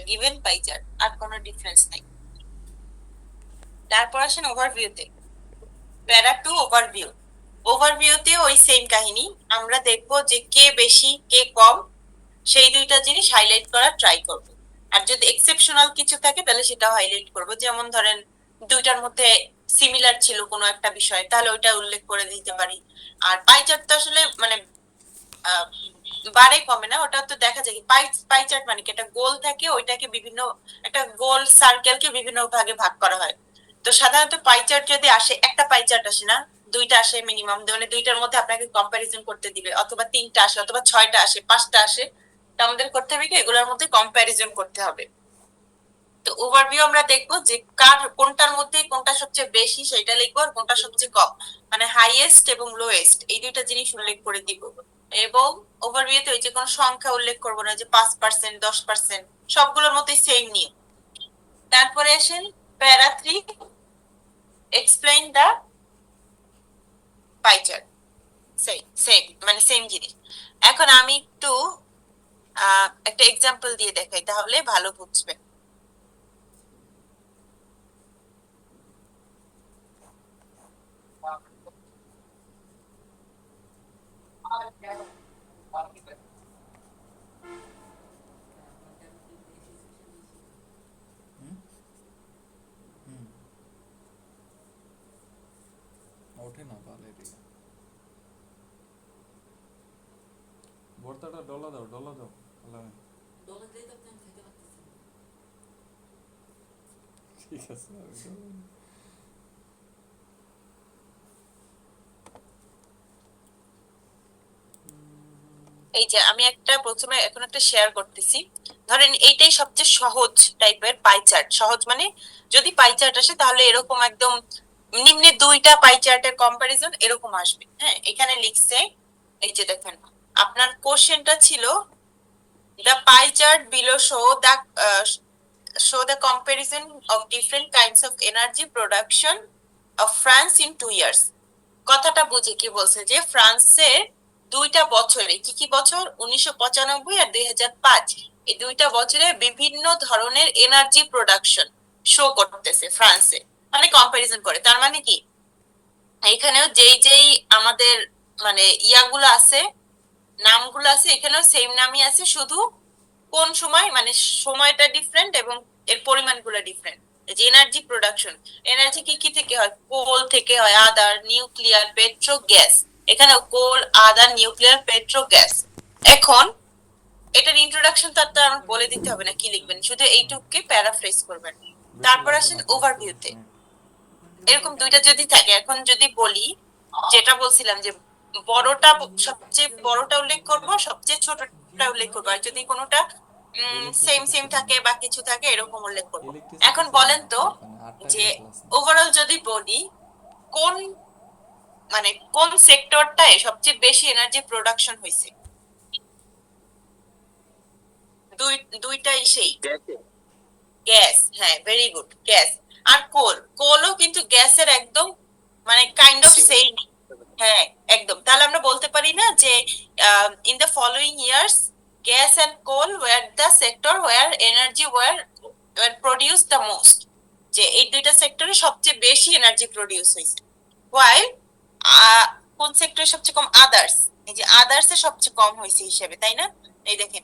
Given pie chart, আর কোনো difference নাই। তারপর আসেন ওভারভিউতে, প্যারা 2 ওভারভিউ। ওভারভিউতে ওই সেম কাহিনী, আমরা দেখবো যে কে বেশি কে কম, সেই দুইটা জিনিস হাইলাইট করার ট্রাই করব। আর যদি এক্সেপশনাল কিছু থাকে তাহলে সেটা হাইলাইট করব, যেমন ধরেন দুইটার মধ্যে সিমিলার ছিল কোনো একটা বিষয়, তাহলে ওইটা উল্লেখ করে দিতে পারি। আর পাই চার্ট তো আসলে মানে আহ, বাড়ে কমে না, ওটা তো দেখা যায় কি পাই পাই চার্ট মানে কি একটা গোল থাকে, ওইটাকে বিভিন্ন একটা গোল সার্কেলকে বিভিন্ন ভাগে ভাগ করা হয়। তো সাধারণত পাই চার্ট যদি আসে, একটা পাই চার্ট আসে না, দুইটা আসে মিনিমাম, মানে দুইটার মধ্যে আপনাকে কম্পারিজন করতে দিবে, অথবা তিনটা আসে, অথবা ছয়টা আসে, পাঁচটা আসে। তো আমাদের করতে হবে কি এগুলোর মধ্যে কম্পারিজন করতে হবে। তো ওভারভিউ আমরা দেখবো যে কার কোনটার মধ্যে কোনটা সবচেয়ে বেশি সেটা লিখবো, আর কোনটা সবচেয়ে কম, মানে হাইয়েস্ট এবং লোয়েস্ট এই দুইটা জিনিস উল্লেখ করে দিব। এবং ওভারভিউতে ওই যে কোনো সংখ্যা উল্লেখ করবো না, যে 5%, 10%, সবগুলোর মধ্যে সেম নিয়ম। তারপরে আসেন para 3, explain the pie chart. Same same মানে সেম জিনিস। এখন আমি একটু একটা এক্সাম্পল দিয়ে দেখাই, তাহলে ভালো বুঝবেন। ওঠে না পালে রে। ভর্তাটা ডলা দাও, ডলা দাও। আল্লাহ, ঠিক আছে আমি ডলা দিই। এই যে আমি একটা প্রথমে এখন একটা শেয়ার করতেছি, ধরেন এইটাই সবচেয়ে সহজ টাইপের পাই চার্ট। সহজ মানে যদি পাই চার্ট আসে তাহলে এরকম একদম নিম্নে দুইটা পাই চার্টের কম্পারিজন এরকম আসবে। হ্যাঁ, এখানে লিখছে, এই যে দেখেন আপনার কোশ্চেনটা ছিল the pie chart below show the comparison of different kinds of energy production of France in 2 years. কথাটা বুঝে কি বলছে যে ফ্রান্সের দুইটা বছরে, কি কি বছর, 1995 আর 2005, এই দুইটা বছরে বিভিন্ন ধরনের এনার্জি প্রোডাকশন শো করতেছে ফ্রান্সে, মানে কম্পারিজন করে। তার মানে কি এখানেও যেই যেই আমাদের মানে ইয়াগুলো আছে, নামগুলো আছে, এখানেও সেম নামই আছে, শুধু কোন সময় মানে সময়টা ডিফারেন্ট এবং এর পরিমাণগুলো ডিফারেন্ট। যে এনার্জি প্রোডাকশন, এনার্জি কি কি থেকে হয়, কোল থেকে হয়, আদার, নিউক্লিয়ার, পেট্রো, গ্যাস। এখানে কোল, আদার, নিউক্লিয়ার, পেট্রো, গ্যাস। এখন এটার ইন্ট্রোডাকশন তো আর বলে দিতে হবে না কি লিখবেন, শুধু এইটুকুকে প্যারাফ্রেজ করবেন। বেশি তারপর লাগবে আসেন না, 5 ওভারভিউতে, মিনিট। এরকম দুইটা যদি থাকে, এখন যদি বলি, যেটা বলছিলাম যে বড়টা, সবচেয়ে বড়টা উল্লেখ করব, সবচেয়ে ছোটটা উল্লেখ করবো, আর যদি কোনোটা সেম সেম ইলেকট্রিসিটি থাকে বা কিছু থাকে এরকম উল্লেখ করব। ইলেকট্রিসিটি এখন ছিল বলেন না তো এখানে, 8টায় যে দিয়ে ক্লাস নেই। ওভারঅল যদি বলি কোন মানে কোন সেক্টরটায় সবচেয়ে বেশি এনার্জি প্রোডাকশন হয়েছে, দুই দুইটাই সেই গ্যাস। হ্যাঁ, ভেরি গুড, গ্যাস। আর কোল, কোলও কিন্তু গ্যাসের একদম মানে কাইন্ড অফ সেম। হ্যাঁ, একদম। তাহলে আমরা বলতে পারি না যে in the following years gas and coal were the sector were energy were produce the most, যে এই দুইটা সেক্টরে সবচেয়ে বেশি এনার্জি প্রডিউস হয়েছে। ওয়াইল কোন সেক্টরে সবচেয়ে কম, আদার্স। এই যে আদার্স এ সবচেয়ে কম হয়েছে হিসেবে, তাই না? এই দেখেন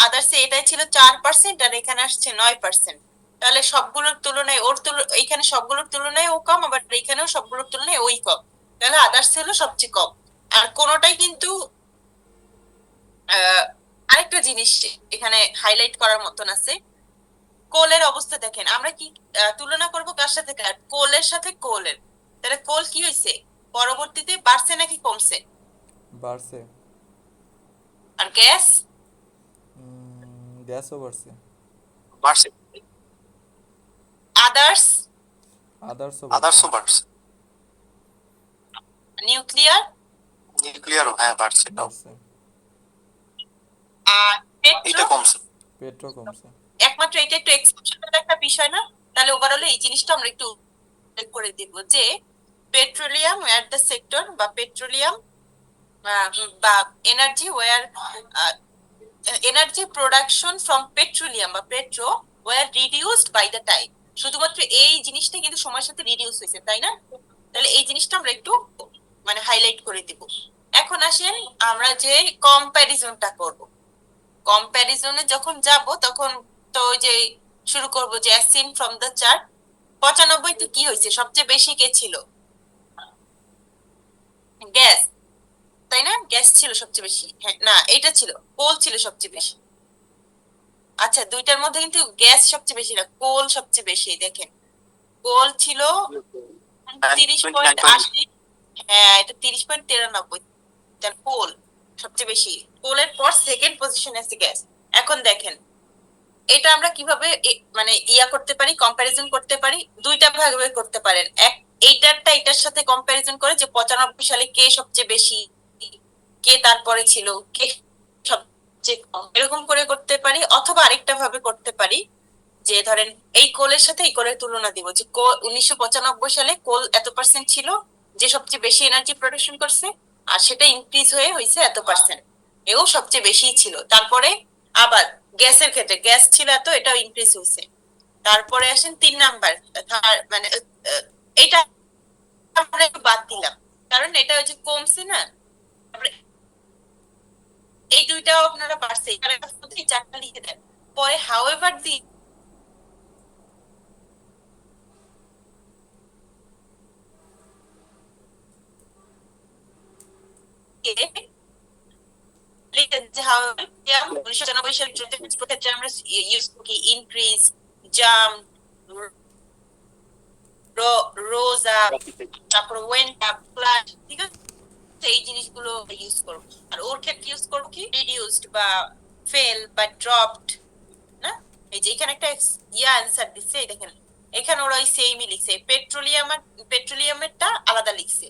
আদার্স এ এটাই ছিল 4%, আর এখানে আসছে 9%। তাহলে সবগুলোর তুলনায় ওর এইখানে সবগুলোর তুলনায় ও কম, আবার এখানেও সবগুলোর তুলনায় ওই কম। তাহলে আদার্স হলো সবচেয়ে কম। আর কোনোটাই কিন্তু আহ আরেকটা জিনিস এখানে হাইলাইট করার মতন আছে, কোলের অবস্থা দেখেন, আমরা কি তুলনা করব কার সাথে, কার, কোলের সাথে কোলের। তাহলে কোল কি হয়েছে, পরবর্তীতে বাড়ছে নাকি কমছে? বাড়ছে। আর গ্যাস, গ্যাসও বাড়ছে। বাড়ছে। আদার্স, আদার্সও বাড়ছে। আদার্সও বাড়ছে। নিউক্লিয়ার, নিউক্লিয়ারও হ্যাঁ বাড়ছে এটাও। বাড়ছে। আর পেট্রো, এটা কমছে। পেট্রো কমছে। একমাত্র এটা একটু এক্সেপশনাল একটা বিষয় না? তাহলে ওভারঅল এই জিনিসটা আমরা একটু উল্লেখ করে দিব যে পেট্রোলিয়াম ওয়্যার দ্য সেক্টর, বা পেট্রোলিয়াম বা energy were energy production from petroleum বা petro were reduced by the time. শুধুমাত্র এই জিনিসটা কিন্তু সময়ের সাথে রিডিউস হয়েছে, তাই না? তাহলে এই জিনিসটা আমরা একটু মানে হাইলাইট করে দিব। এখন আসেন আমরা যে কম্প্যারিজনটা করব। কম্প্যারিজনে যখন যাব তখন তো ওই যে শুরু করব যে as seen from the chart. 95 তে কি হয়েছে, সবচেয়ে বেশি কে ছিল? গ্যাস, তাই না? গ্যাস ছিল সবচেয়ে বেশি। হ্যাঁ, না এটা ছিল, কোল ছিল সবচেয়ে বেশি। আচ্ছা, দুইটার মধ্যে কিন্তু গ্যাস সবচেয়ে বেশি না, কোল সবচেয়ে বেশি। দেখেন, কোল ছিল 30.80। হ্যাঁ, এটা 30.93। কোল সবচেয়ে বেশি। কোলের পর সেকেন্ড পজিশনে আছে গ্যাস। এখন দেখেন এটা আমরা কিভাবে মানে ইয়া করতে পারি, কম্পারিজন করতে পারি। দুইটা ভাবে করতে পারেন। এক, এইটারটা এটার সাথে কম্পারিজন করে যে 95 সালে কে সবচেয়ে বেশি, কে তারপরে ছিল, কে সবচেয়ে কম, এরকম করে করতে পারি। অথবা আরেকটা ভাবে করতে পারি যে ধরেন এই কোলের সাথে এই কোলের তুলনা দিব যে 1995 সালে কোল এত পার্সেন্ট ছিল, যে সবচেয়ে বেশি এনার্জি প্রোডাকশন করছে, আর সেটা ইনক্রিজ হয়ে হয়েছে এত পার্সেন্ট, এও সবচেয়ে বেশি ছিল। তারপরে আবার গ্যাসের ক্ষেত্রে গ্যাস ছিল এত, এটাও ইনক্রিজ হয়েছে। তারপরে আসেন 3 নাম্বার, মানে এটা আমরা একটু বাদ দিলাম, কারণ এটা ওই যে কমছে না। তারপরে এই দুইটাও আপনারা পারছে, চারটা লিখে দেন। পরে হাউএভার দি however 1995 সালের ক্ষেত্রে আমরা ইউজ করি ইনক্রিজ, জাম, রোজা, তারপর ওয়েন্ট আপ, ফ্ল্যাট, ঠিক আছে? এই জিনিসগুলো ইউজ করবো। আর ওর ক্ষেত্রে ইউজ করবো কি রিডিউসড বা ফেল বা ড্রপড, না? এই যে এখানে একটা ইয়া অ্যান্সার দিচ্ছে, এই দেখেন এখানে ওরা ওই সেমই লিখছে। পেট্রোলিয়ামেরটা আলাদা লিখছে,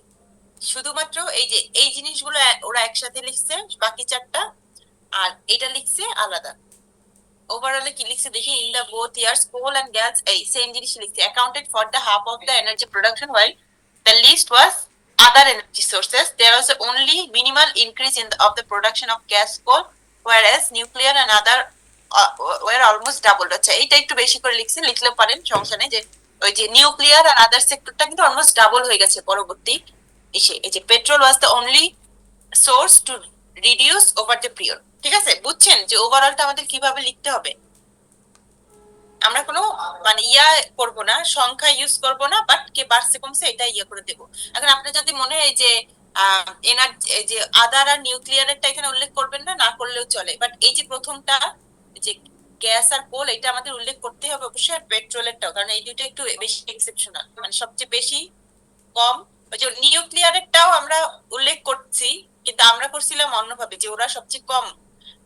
শুধুমাত্র এই যে এই জিনিসগুলো ওরা একসাথে লিখছে বাকি চারটা, আর এটা লিখছে আলাদা। ওভারঅলে কি লিখছে দেখি, in the both years coal and gas এই সেম জিনিস লিখছে, accounted for the half of the energy production, while the least was other energy sources. There was only minimal increase in of the production of gas coal, whereas nuclear and other were almost doubled. আচ্ছা, এইটা একটু বেশি করে লিখছে, লিখলে পারেন, সমস্যা নেই। যে ওই যে নিউক্লিয়ার আর আদার সেক্টরটা কিন্তু অলমোস্ট ডাবল হয়ে গেছে পরবর্তী এসে। এই যে petrol was the only source to reduce over the period. ঠিক আছে, বুঝছেন যে ওভারঅলটা আমাদের কিভাবে লিখতে হবে। আমরা কোনো মানে ইয়া করব না, সংখ্যা ইউজ করব না, বাট কে বাড়ছে কমছে এটা ইয়া করে দেব। এখন আপনি যদি মনে হয় যে এনার্জি, এই যে আদার আর নিউক্লিয়ারেরটা এখানে উল্লেখ করবেন না, না করলেও চলে, বাট এই যে প্রথমটা যে গ্যাস আর কোল, এটা আমাদের উল্লেখ করতে হবে অবশ্যই। আর পেট্রোলেরটাও, কারণ এই দুটো একটু বেশি এক্সেপশনাল, মানে সবচেয়ে বেশি কম। ওই যে নিউক্লিয়ারেরটাও আমরা উল্লেখ করছি, কিন্তু আমরা করছিলাম অন্যভাবে, যে ওরা সবচেয়ে কম,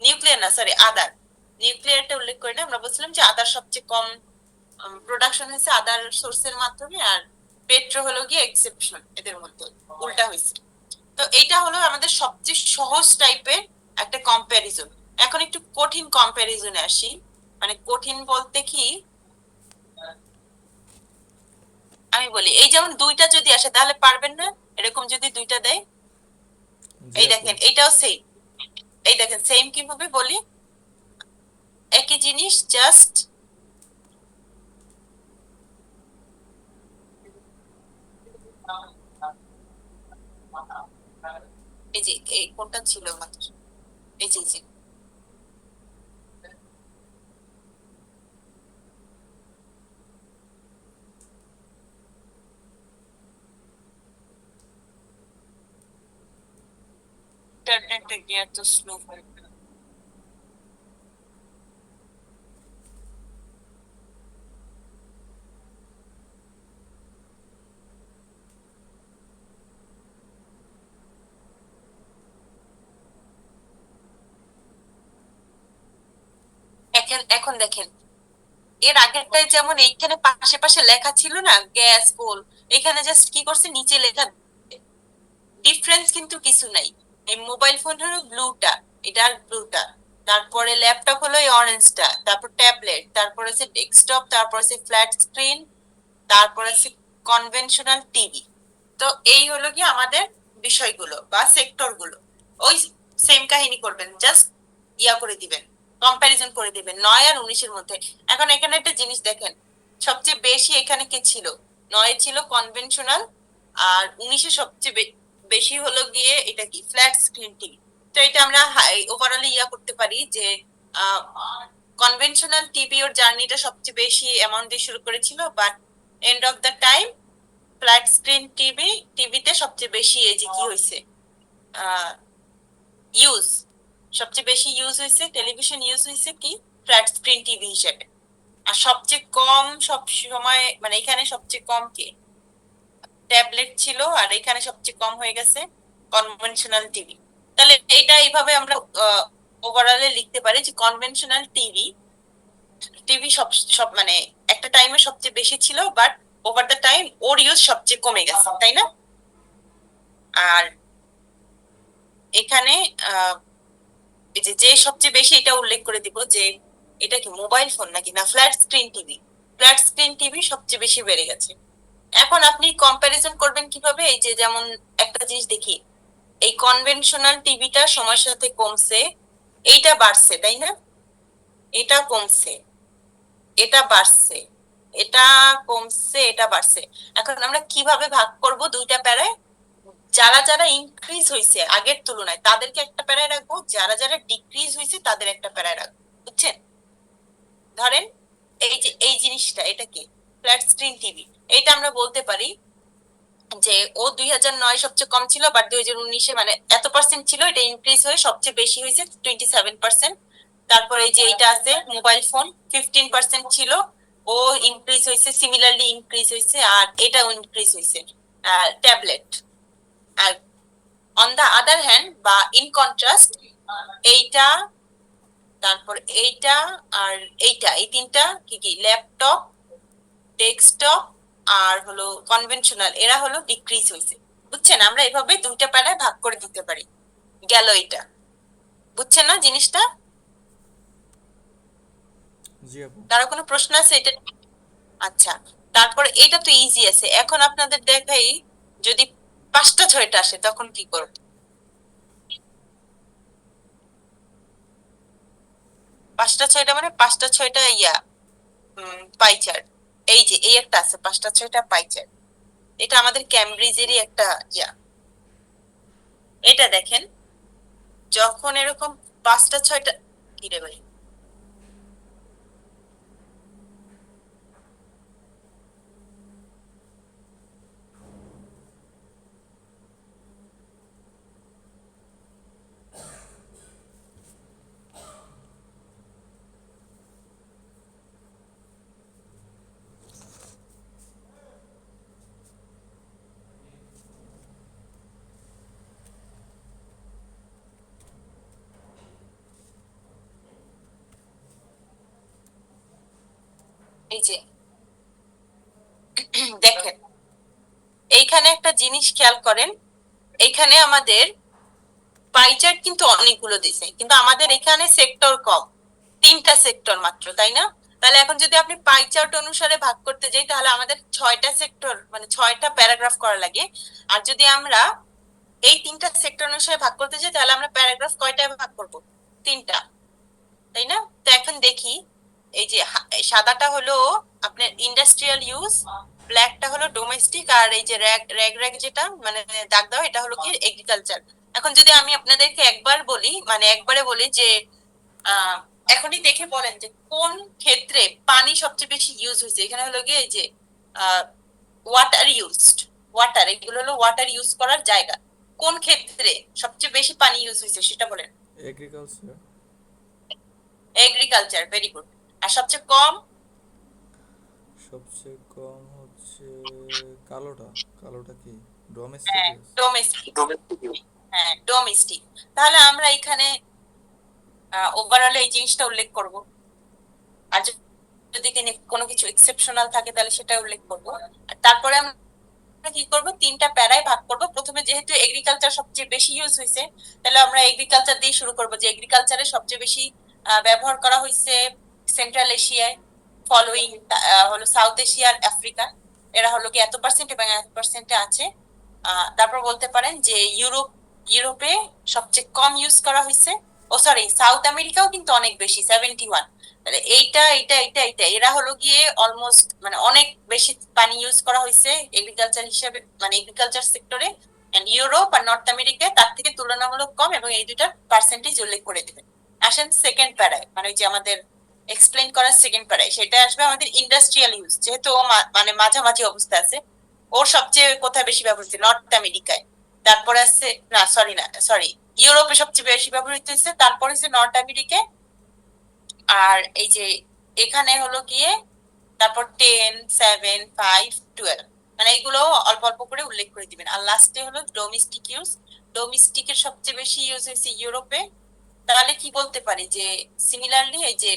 নিউক্লিয়ার না সরি আদার, নিউক্লিয়ারটা উল্লেখ করি না, আমরা বলছিলাম যে আদার সবচেয়ে কম প্রোডাকশন হয়েছে আদার সোর্সের মাধ্যমে, আর পেট্রো হলো গিয়ে এক্সেপশন, এদের মধ্যে উল্টা হয়েছে। তো এইটা হলো আমাদের সবচেয়ে সহজ টাইপের একটা কম্প্যারিজন। এখন একটু কঠিন কম্প্যারিজনে আসি। মানে কঠিন বলতে কি, আমি বলি এই যেমন দুইটা যদি আসে তাহলে পারবেন না, এরকম যদি দুইটা দেয়। এই দেখেন এইটাও সেম, এই দেখেন সেম কিভাবে বলি, একই জিনিস জাস্ট এই যে এই কোনটা ছিল মাত্র, এই যে ইন্টারনেটটা কি এত স্লো হয়। এখন এখন দেখেন, এর আগেরটাই যেমন এইখানে পাশে পাশে লেখা ছিল না গ্যাস কোল, এখানে জাস্ট কি করছে নিচে লেখা, ডিফারেন্স কিন্তু কিছু নাই। এই মোবাইল ফোন হলো ব্লুটা, এটা ব্লুটা, তারপরে ল্যাপটপ হলো এই অরেঞ্জটা, তারপর ট্যাবলেট, তারপর আছে ডেস্কটপ, তারপর আছে ফ্ল্যাট স্ক্রিন, তারপর আছে কনভেনশনাল টিভি। তো এই হলো কি আমাদের বিষয়গুলো বা সেক্টর গুলো। ওই সেম কাহিনী করবেন, জাস্ট ইয়া করে দিবেন, কম্প্যারিজন করে দিবেন 9 আর 19-এর মধ্যে। এখন এখানে একটা জিনিস দেখেন, সবচেয়ে বেশি এখানে কি ছিল? 9 ছিল কনভেনশনাল, আর 19-এ সবচেয়ে বেশি হলো গিয়ে এটা কি ফ্ল্যাট স্ক্রিন টিভি। তো এটা আমরা ওভারঅল ইয়া করতে পারি যে কনভেনশনাল টিভি ওর জার্নিটা সবচেয়ে বেশি অ্যামাউন্ট দিয়ে শুরু করেছিল, but end of the time flat screen টিভিতে সবচেয়ে বেশি এই যে কি হয়েছে ইউজ, সবচেয়ে বেশি ইউজ হয়েছে টেলিভিশন ইউজ হয়েছে কি ফ্ল্যাট স্ক্রিন টিভি হিসেবে। আর সবচেয়ে কম সব সময় মানে এখানে সবচেয়ে কম কি ট্যাবলেট ছিল, আর এখানে সবচেয়ে কম হয়ে গেছে কনভেনশনাল টিভি। তাহলে এটা এইভাবে আমরা ওভারঅলে লিখতে পারি যে কনভেনশনাল টিভি টিভি সব সব মানে একটা টাইমে সবচেয়ে বেশি ছিল, but over the time or use সবচেয়ে কমে গেছে, তাই না? আর এখানে এই যে যে সবচেয়ে বেশি এটা উল্লেখ করে দিব যে এটা কি মোবাইল ফোন নাকি না flat screen TV. Flat screen TV সবচেয়ে বেশি বেড়ে গেছে। এখন আপনি কম্পারিজন করবেন কিভাবে? এই যে যেমন একটা জিনিস দেখি, এই কনভেনশনাল টিভিটা সময়ের সাথে কমছে, এইটা বাড়ছে, তাই না? এটা কমছে, এটা বাড়ছে, এটা কমছে, এটা বাড়ছে। এখন আমরা কিভাবে ভাগ করব দুইটা প্যারায়? যারা যারা ইনক্রিজ হয়েছে আগের তুলনায় তাদেরকে একটা প্যারায় রাখবো, যারা যারা ডিক্রিজ হয়েছে তাদের একটা প্যারায় রাখবো, বুঝছেন? ধরেন এই যে এই জিনিসটা, এটা কি ফ্ল্যাট স্ক্রিন টিভি, এইটা আমরা বলতে পারি যে ও 2009 সবচেয়ে কম ছিল, বাট 2019-এ মানে এত পার্সেন্ট ছিল, এটা ইনক্রিজ হয়ে সবচেয়ে বেশি হয়েছে 27%। তারপরে এই যে এটা আছে মোবাইল ফোন 15% ছিল, ও ইনক্রিজ হয়েছে, সিমিলারলি ইনক্রিজ হয়েছে, আর এটাও ইনক্রিজ হয়েছে ট্যাবলেট। আর অন দা আদার হ্যান্ড বা ইন কন্ট্রাস্ট এইটা, তারপর এইটা আর এইটা, এই তিনটা কি কি ল্যাপটপ, ডেস্কটপ আর হলো কনভেনশনাল, এরা হলো ডিক্রিজ হয়েছে, বুঝছেন? আমরা এভাবে দুইটা প্যারায় ভাগ করে দিতে পারি। গেল এটা, বুঝছেন না জিনিসটা? জি আপু। কারো কোনো প্রশ্ন আছে এটা? আচ্ছা, তারপর এটা তো ইজি আছে। এখন আপনাদের দেখাই যদি 5টা 6টা আসে তখন কি করব? 5টা 6টা মানে 5টা 6টা ইয়া পাই চার্ট। এই যে এই একটা আছে 5টা 6টা পাই চার্ট, এটা আমাদের ক্যামব্রিজেরই একটা ইয়া। এটা দেখেন, যখন এরকম 5টা 6টা, কি রে ভাই, এই যে দেখেন এইখানে একটা জিনিস খেয়াল করেন, এইখানে আমাদের পাই চার্ট কিন্তু অনেকগুলো দিছে, কিন্তু আমাদের এখানে সেক্টর কম, 3টা সেক্টর মাত্র, তাই না? তাহলে এখন যদি আপনি পাই চার্ট অনুসারে ভাগ করতে যাই তাহলে আমাদের 6টা সেক্টর মানে 6টা প্যারাগ্রাফ করা লাগে। আর যদি আমরা এই 3টা সেক্টর অনুসারে ভাগ করতে যাই তাহলে আমরা প্যারাগ্রাফ কয়টায় ভাগ করব? 3টা, তাই না? তো এখন দেখি, এই যে সাদাটা হলো আপনার ইন্ডাস্ট্রিয়াল ইউজ, ব্ল্যাকটা হলো ডোমেস্টিক, আর এই যে র্যাগ র্যাগ র্যাগ যেটা মানে দাগ দাও এটা হলো কি এগ্রিকালচার। এখন যদি আমি আপনাদেরকে একবার বলি মানে একবারে বলি যে আহ এখনই দেখে বলেন যে কোন ক্ষেত্রে পানি সবচেয়ে বেশি ইউজ হয়েছে। এখানে হলো গিয়ে এই যে ওয়াটার ইউজড, ওয়াটার, এগুলো হলো ওয়াটার ইউজ করার জায়গা। কোন ক্ষেত্রে সবচেয়ে বেশি পানি ইউজ হয়েছে সেটা বলেন। এগ্রিকালচার। Agriculture, very good. আর সবচেয়ে কম? সবচেয়ে কম হচ্ছে কালোটা। কালোটা কি ডোমেস্টিক হ্যাঁ ইউজ? ডোমেস্টিক, হ্যাঁ ডোমেস্টিক। তাহলে আমরা এখানে ওভারঅল এই জিনিসটা উল্লেখ করব, আর যদি কোনো কিছু এক্সেপশনাল থাকে তাহলে সেটা উল্লেখ করব। আর তারপরে আমরা কি করব, 3টা প্যারায় ভাগ করব। প্রথমে যেহেতু এগ্রিকালচার সবচেয়ে বেশি ইউজ হয়েছে, তাহলে আমরা এগ্রিকালচার দিয়ে শুরু করব যে এগ্রিকালচারে সবচেয়ে বেশি ব্যবহার করা হয়েছে সেন্ট্রাল এশিয়ায়, ফলোইং হলো সাউথ এশিয়া আর আফ্রিকা, এরা হলো কি এত পার্সেন্ট এবং এত পার্সেন্টে আছে। তারপর বলতে পারেন যে ইউরোপে সবচেয়ে কম ইউজ করা হয়েছে, ও সরি, সাউথ আমেরিকাও কিন্তু অনেক বেশি, 71। তাহলে এইটা এরা হলো গিয়ে অলমোস্ট মানে অনেক বেশি পানি ইউজ করা হয়েছে এগ্রিকালচার হিসেবে, মানে এগ্রিকালচার সেক্টরে। এন্ড ইউরোপ আর নর্থ আমেরিকায় তার থেকে তুলনামূলক কম, এবং এই দুটার পার্সেন্টেজ উল্লেখ করে দিবেন। আসেন সেকেন্ড প্যারায়, মানে ওই যে আমাদের এক্সপ্লেন করার সেকেন্ড প্যারায়, সেটা আসবে আমাদের ইন্ডাস্ট্রিয়াল ইউজ, যেহেতু ও মানে মাঝামাঝি অবস্থা আছে। ওর সবচেয়ে কোথায় বেশি ব্যবহৃত হচ্ছে? নর্থ আমেরিকায়। তারপরে আছে, না সরি, ইউরোপে সবচেয়ে বেশি ব্যবহৃত হচ্ছে, তারপরে হচ্ছে নর্থ আমেরিকায়। আর এই যে এখানে হলো গিয়ে তারপর 10, 7, 5, 12, মানে এগুলো অল্প অল্প করে উল্লেখ করে দিবেন। আর লাস্টে হলো ডোমেস্টিক ইউজ। ডোমেস্টিকের সবচেয়ে বেশি ইউজ হয়েছে ইউরোপে। তাহলে কি বলতে পারি যে সিমিলারলি এই যে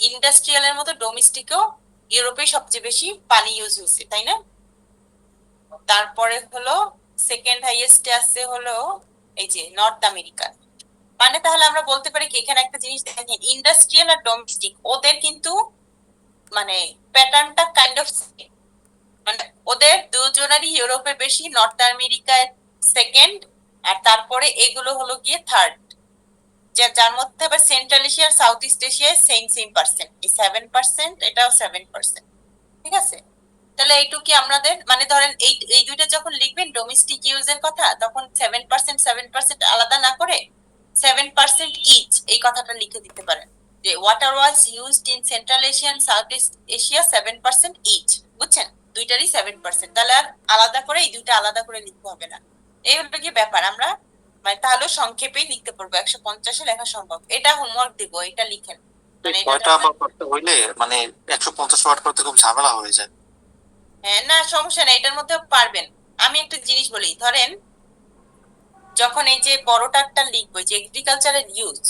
ইন্ডাস্ট্রিয়ালের মতো ডোমেস্টিকও ইউরোপে সবচেয়ে বেশি পানি ইউজ হয়েছে, তাই না? তারপরে হলো সেকেন্ড হাইয়েস্টে আছে হলো এই যে নর্থ আমেরিকা। মানে তাহলে আমরা বলতে পারি কি, এখানে একটা জিনিস দেখেন, ইন্ডাস্ট্রিয়াল আর ডোমেস্টিক ওদের কিন্তু মানে প্যাটার্নটা কাইন্ড অফ, মানে ওদের দুজনেরই ইউরোপে বেশি, নর্থ আমেরিকায় সেকেন্ড, আর তারপরে এগুলো হলো গিয়ে থার্ড। যার মধ্যে আবার সেন্ট্রাল এশিয়া আর সাউথ ইস্ট এশিয়ায় সেম সেম পার্সেন্ট, এই 7%, এটাও 7%। ঠিক আছে? তাহলে এইটুকু কি আমাদের, মানে ধরেন এই এই দুইটা যখন লিখবেন ডোমেস্টিক ইউজের কথা, তখন 7% আলাদা না করে 7% ইচ এই কথাটা লিখে দিতে পারেন, যে water was used in Central Asia South East Asia 7% each. বুঝছেন? দুইটারই 7%, তাহলে আর আলাদা করে এই দুইটা আলাদা করে লিখতে হবে না। এই হলো কি ব্যাপার, আমরা মানে তাহলে সংক্ষেপেই লিখতে পারবো, 150-এ লেখা সম্ভব। এটা হোমওয়ার্ক দিব, এটা লিখেন। মানে এটা ছয়টা বা পাঁচটা হইলে মানে 150 ওয়াট করতে খুব ঝামেলা হয়ে যায়। হ্যাঁ, না সমস্যা নেই, এটার মধ্যেও পারবেন। আমি একটা জিনিস বলি, ধরেন যখন এই যে বড় টারটা লিখবো যে এগ্রিকালচারের ইউজ,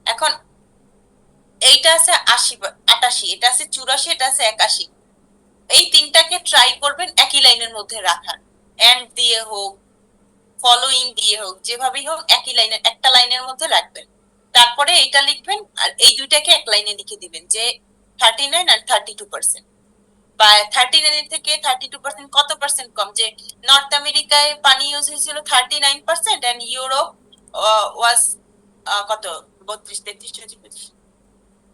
এখন এইটা আছে 88, এটা আছে 84, এটা আছে 81। এই তিনটাকে ট্রাই করবেন একই লাইনের মধ্যে রাখার, এন্ড দিয়ে হোক, ফলোইং দিয়ে হোক, যেভাবেই হোক একই লাইনের একটা লাইনের মধ্যে রাখবেন। তারপরে এটা লিখবেন, আর এই দুইটাকে এক লাইনে লিখে দিবেন যে 39 আর 32%। বা 39 থেকে 32% কত পার্সেন্ট কম, যে নর্থ আমেরিকায় পানি ইউজ হয়েছিল 39%, এন্ড ইউরোপ ওয়াজ কত,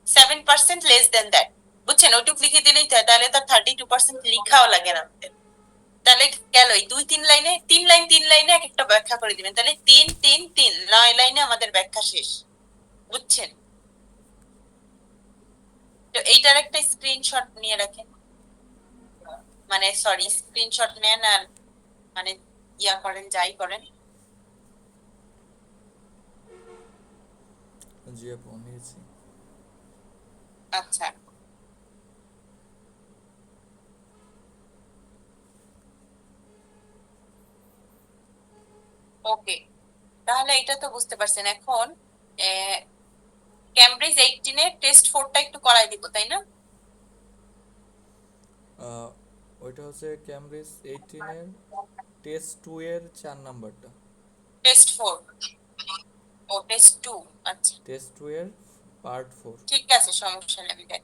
7% লেস দেন দ্যাট। বুঝছেন? ওইটুক লিখে দিলেই তো হয়, তাহলে তো 32% লিখাও লাগে না আমাদের। তাহলে গেল এই 2-3 লাইনে, 3 লাইনে এক একটা ব্যাখ্যা করে দিবেন, তাহলে 3-3-3 9 লাইনে আমাদের ব্যাখ্যা শেষ। বুঝছেন? তো এইটার একটা স্ক্রিনশট নিয়ে রাখেন, মানে সরি স্ক্রিনশট নেন, আর মানে ইয়া করেন, যাই করেন। জি আপু, নিয়েছি। আচ্ছা, ওকে। তাহলে এটা তো বুঝতে পারছেন। এখন ক্যামব্রিজ 18-এর টেস্ট 4টা একটু করাই দিব, তাই না? আহ, ওইটা হচ্ছে ক্যামব্রিজ 18-এর টেস্ট 2 এর 4 নাম্বারটা। টেস্ট 4, ও টেস্ট 2। আচ্ছা, টেস্ট 2 এর পার্ট 4। ঠিক আছে, সমস্যা নেই, আমি দেখ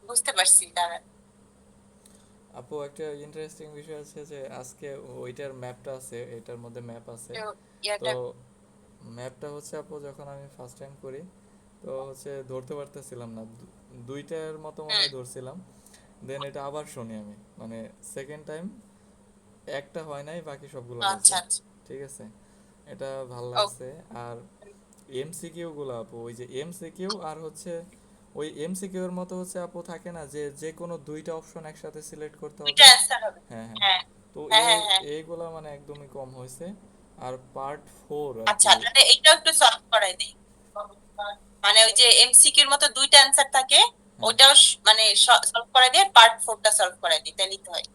বুঝতে পারছি, দাঁড়ান। আপু একটা ইন্টারেস্টিং বিষয় আছে যে আজকে ওইটার ম্যাপটা আছে, এটার মধ্যে ম্যাপ আছে। তো তো ইয়াটা ম্যাপটা হচ্ছে আপু যখন আমি ফার্স্ট টাইম করি, তো হচ্ছে ধরতে পারতেছিলাম না, দুইটার মতো মনে হুম, হয় ধরছিলাম। দেন এটা আবার শুনি আমি, মানে সেকেন্ড টাইম একটা হয় নাই, বাকি সবগুলো হয়েছে। আচ্ছা আচ্ছা, ঠিক আছে, এটা ভাল ও লাগছে। আর এমসিকিউ গুলো আপু, ওই যে এমসিকিউ আর হচ্ছে ওই এমসিকিউ এর মতো হচ্ছে আপু থাকে না যে যে কোনো দুইটা অপশন একসাথে সিলেক্ট করতে দুইটা হবে। অ্যান্সার হবে। হ্যাঁ হ্যাঁ। হ্যাঁ তো হ্যাঁ এই হ্যাঁ হ্যাঁ। এইগুলা মানে একদমই কম হয়েছে। আর পার্ট 4 আচ্ছা, আপু। তাহলে এইটাও একটু সলভ করাই দিই। মানে ওই যে এমসিকিউর মতো দুইটা অ্যান্সার থাকে, হ্যাঁ। ওইটাও মানে সলভ করাই দিয়ে পার্ট 4টা সলভ করাই দিই, তাহলেই তো হয়।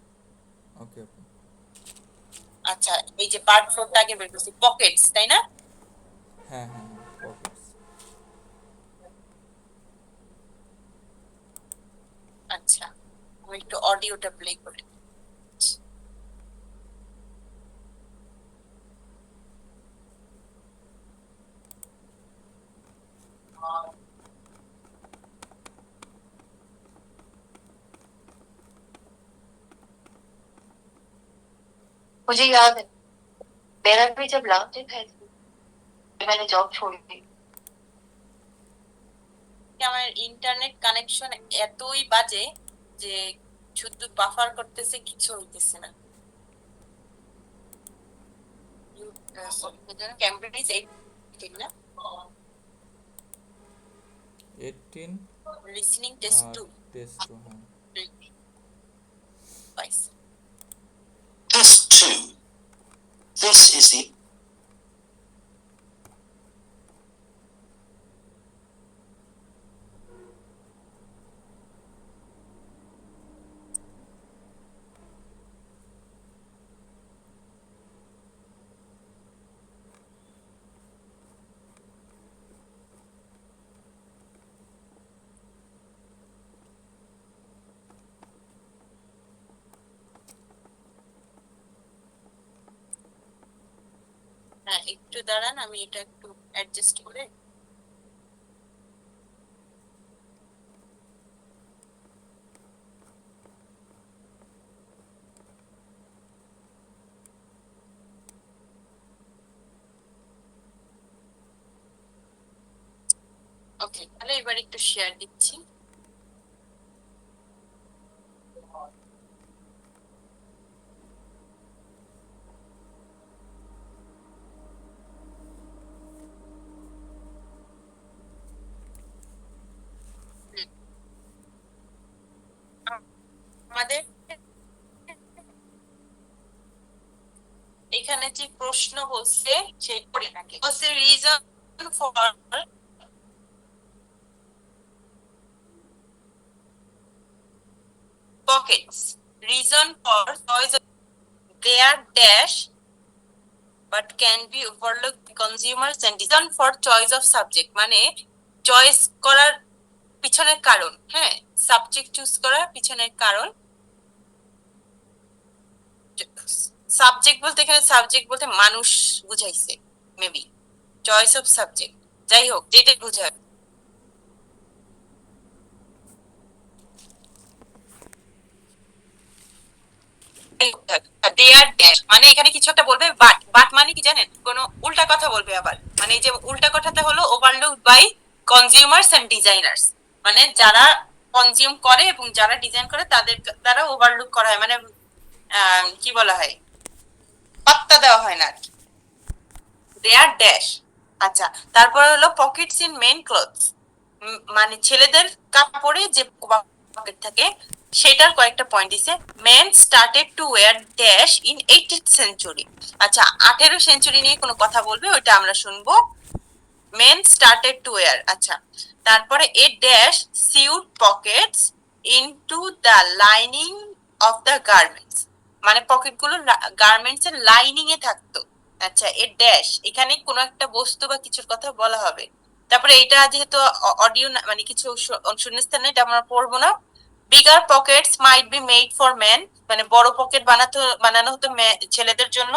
ওকে আপু। আচ্ছা, এই যে পার্ট 4টা আগে বের করছি, পকেটস, তাই না? হ্যাঁ হ্যাঁ হ্যাঁ, পকেটস। আচ্ছা, আমি একটু অডিওটা প্লে করে দিচ্ছি। मुझे याद है। मेरा भी जब लॉन्च है मैंने जॉब छोड़ दी আমার ইন্টারনেট কানেকশন এতই বাজে যে শুধু বাফার করতেছে, কিছু হইতেছে না। ক্যামব্রিজ 18 না 18 লিসনিং টেস্ট 2 টেস্ট 2 হ্যাঁ পাইস Test 2. This is the হ্যাঁ একটু দাঁড়ান, আমি এটা একটু অ্যাডজাস্ট করে ওকে, তাহলে এবার একটু শেয়ার দিচ্ছি। আমাদের এখানে যে প্রশ্ন বলছে সেই বলছে reason for pockets. Reason for choice of they are dash but can be overlooked consumers and reason for choice of subject মানে চয়েস করার পিছনের কারণ, হ্যাঁ সাবজেক্ট চুজ করার পিছনের কারণ। সাবজেক্ট বলতে এখানে সাবজেক্ট বলতে মানুষ বুঝাইছে মেবি, চয়েস অফ সাবজেক্ট যাই হোক যেটা বুঝায় মানে এখানে কিছু একটা বলবে বাট, বাট মানে কি জানেন, কোনো উল্টা কথা বলবে আবার, মানে এই যে উল্টা কথাটা হলো overlook by consumers and designers, মানে যারা কনজিউম করে এবং যারা ডিজাইন করে তাদের দ্বারা ওভারলুক করা হয়, মানে কি বলা হয়, পাত্তা দেওয়া হয় না আর কি। দে আর ড্যাশ। আচ্ছা, তারপর হলো পকেটস ইন মেন ক্লথস, মানে ছেলেদের কাপড়ে যে পকেট থাকে সেটার কয়েকটা পয়েন্ট দিছে। Men started to wear dash in 18th century. আচ্ছা 18 সেঞ্চুরি নিয়ে কোনো কথা বলবে, ওইটা আমরা শুনবো। মেন স্টার্টেড টু ওয়্যার, আচ্ছা তারপরে a dash sewed pockets into the lining of the garments, মানে পকেটগুলো গার্মেন্টস এর লাইনিং এ থাকতো। আচ্ছা এ ড্যাশ, এখানে কোনো একটা বস্তু বা কিছুর কথা বলা হবে। তারপরে এটা যেহেতু অডিও মানে কিছু শূন্যস্থান এটা আমরা পড়বো না। Bigger pockets might be made for men, মানে বড় পকেট বানানো হতো ছেলেদের জন্য।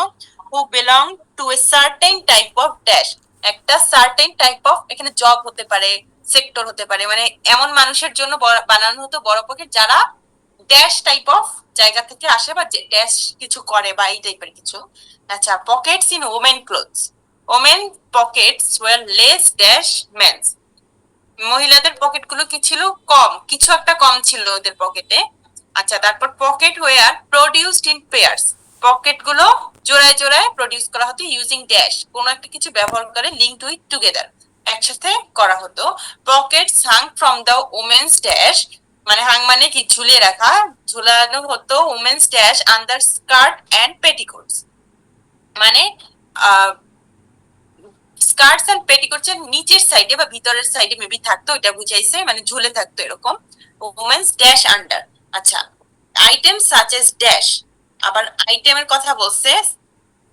Who belong to a certain type of dash, একটা সার্টেন টাইপ অফ, এখানে জব হতে পারে সেক্টর হতে পারে, মানে এমন মানুষের জন্য বানানো হতো বড় পকেট যারা ড্যাশ টাইপ অফ জায়গা থেকে আসে বা ড্যাশ কিছু করে বা এই টাইপের কিছু। আচ্ছা pockets in women clothes, women pockets were less dash men's, মহিলাদের পকেট গুলো কি ছিল, কম, কিছু একটা কম ছিল ওদের পকেটে। আচ্ছা তারপর pocket were produced in pairs, pocket গুলো জোড়ায় জোড়ায় প্রডিউস করা হতো ইউজিং ড্যাশ, কোন একটা কিছু ব্যবহার করে লিঙ্কড উইথ টুগেদার, একসাথে করা হতো। Pockets Hang from the women's dash, মানে হাং মানে কি ঝুলিয়ে রাখা, ঝুলানো হতো women's dash under skirt and petticoats, মানে স্কার্টস এন্ড পেটিকোটস এর নিচের সাইডে বা ভিতরের সাইডে মেবি থাকতো, এটা বুঝাইছে মানে ঝুলে থাকতো এরকম। Women's dash under. আচ্ছা আইটেম সাচ এস ড্যাশ, আবার আইটেমের কথা বলছে,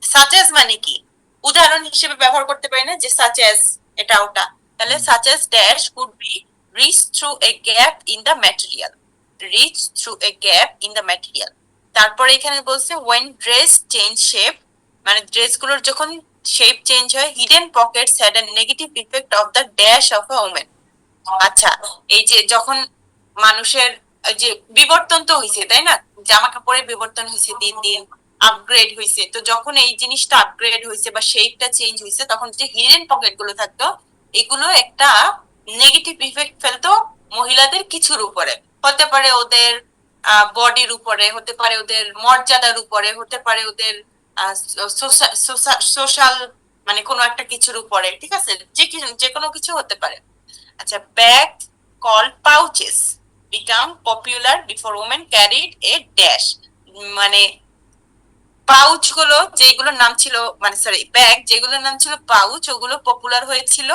সাচ এস মানে কি উদাহরণ হিসেবে ব্যবহার করতে পারি না যে সাচ এস এটা ওটা, তাহলে such as dash could be reach through a gap in the material, reach through a gap in the material. তারপরে এখানে বলছে ওয়েন ড্রেস চেঞ্জ শেপ, মানে ড্রেসগুলোর যখন শেপ চেঞ্জ হয়, hidden Pockets had a negative effect of the dash of a women. আচ্ছা এই যে যখন মানুষের যে বিবর্তন তো হয়েছে তাই না, জামা কাপড়ের বিবর্তন হয়েছে দিন দিন, আপগ্রেড হয়েছে, তো যখন এই জিনিসটা আপগ্রেড হয়েছে বা শেপটা চেঞ্জ হয়েছে, তখন যে হিডেন পকেট গুলো থাকতো এগুলো একটা নেগেটিভ ইফেক্ট ফেলতো মহিলাদের কিছুর উপরে। হতে পারে ওদের বডির উপরে, হতে পারে ওদের মর্যাদার উপরে, হতে পারে ওদের সোশ্যাল মানে কোনো একটা কিছুর উপরে, ঠিক আছে, যে কোনো কিছু হতে পারে। আচ্ছা, bag call pouches become popular before women carried a dash, মানে পাউচ গুলো যেগুলোর নাম ছিল, মানে সরি ব্যাগ যেগুলোর নাম ছিল পাউচ, ওগুলো পপুলার হয়েছিল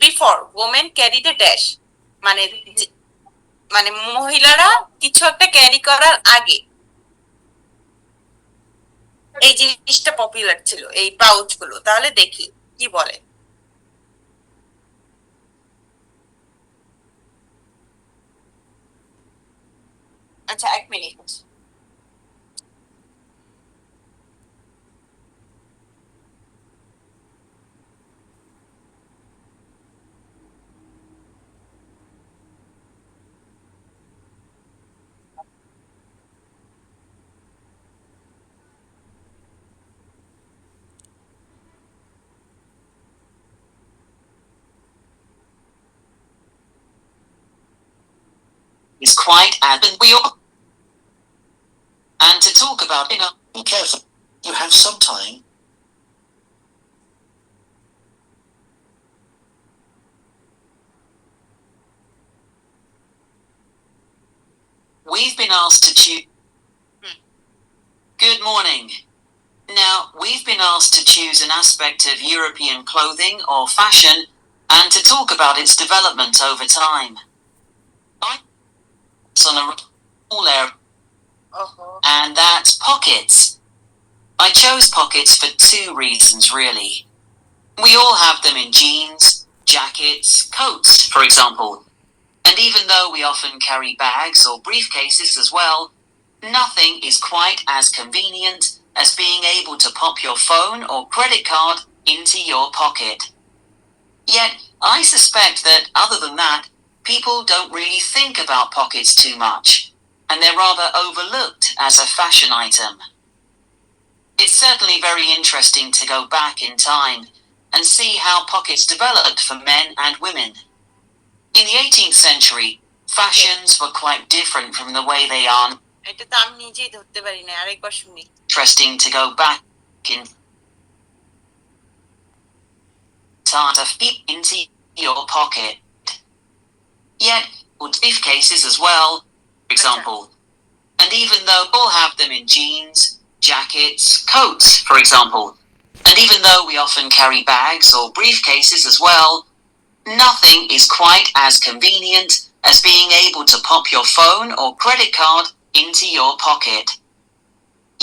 before women carried a dash, মানে মানে মহিলারা কিছু একটা ক্যারি করার আগে এই জিনিসটা পপুলার ছিল, এই পাউচ গুলো। তাহলে দেখি কি বলে। আচ্ছা, 1 minute. Is quite as we all. And to talk about be careful. You have some time. We've been asked to choose. Good morning. Now, we've been asked to choose an aspect of European clothing or fashion and to talk about its development over time. It's on a small area, and that's pockets. I chose pockets for 2 reasons, really. We all have them in jeans, jackets, coats, for example. And even though we often carry bags or briefcases as well, nothing is quite as convenient as being able to pop your phone or credit card into your pocket. Yet, I suspect that other than that, people don't really think about pockets too much, and they're rather overlooked as a fashion item. It's certainly very interesting to go back in time and see how pockets developed for men and women. In the 18th century, fashions were quite different from the way they are. এটা তো আমি নিজেই ধরতে পারি না, আরেকবার শুনি। Interesting to go back in time to fit into your pocket. Yet, with briefcases as well, for example. And even though we all have them in jeans, jackets, coats, for example. And even though we often carry bags or briefcases as well, nothing is quite as convenient as being able to pop your phone or credit card into your pocket.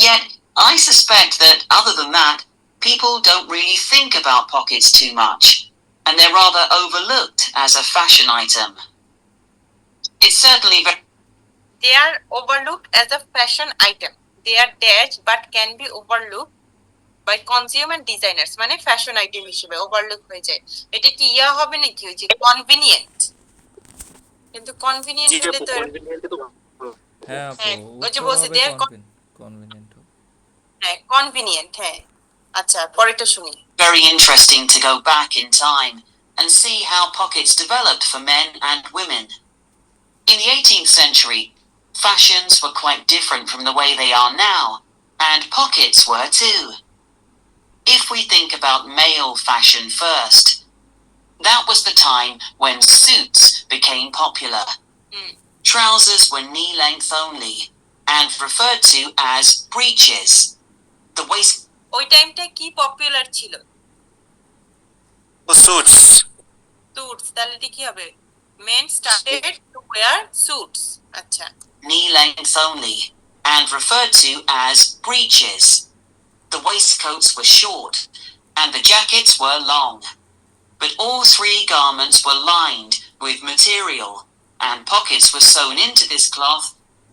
Yet, I suspect that other than that, people don't really think about pockets too much, and they're rather overlooked as a fashion item. It's certainly very. They are overlooked as a fashion item. They are dash but can be overlooked by consumer designers, মানে fashion item হিসেবে overlook হয়ে যায়। এটা কি ইয়া হবে নাকি ওই যে কনভিনিয়েন্ট? কিন্তু কনভিনিয়েন্ট হলে তো হ্যাঁ আপু, হ্যাঁ, ওই যে উত্তর বলছে হবে they are কনভিনিয়েন্ট। হ্যাঁ কনভিনিয়েন্ট, হ্যাঁ। আচ্ছা, পরেরটা শুনি। Very interesting to go back in time and see how pockets developed for men and women. In the 18th century, fashions were quite different from the way they are now, and pockets were too. If we think about male fashion first, that was the time when suits became popular. Trousers were knee-length only and referred to as breeches. The waist. ওই টাইমটা কি popular ছিল? Suits. Suits, তাহলে এটা কি হবে? Men started to wear suits. আচ্ছা, Knee-length only and referred to as breeches. The waistcoats were short and the jackets were long. But all 3 garments were lined with material and pockets were sewn into this cloth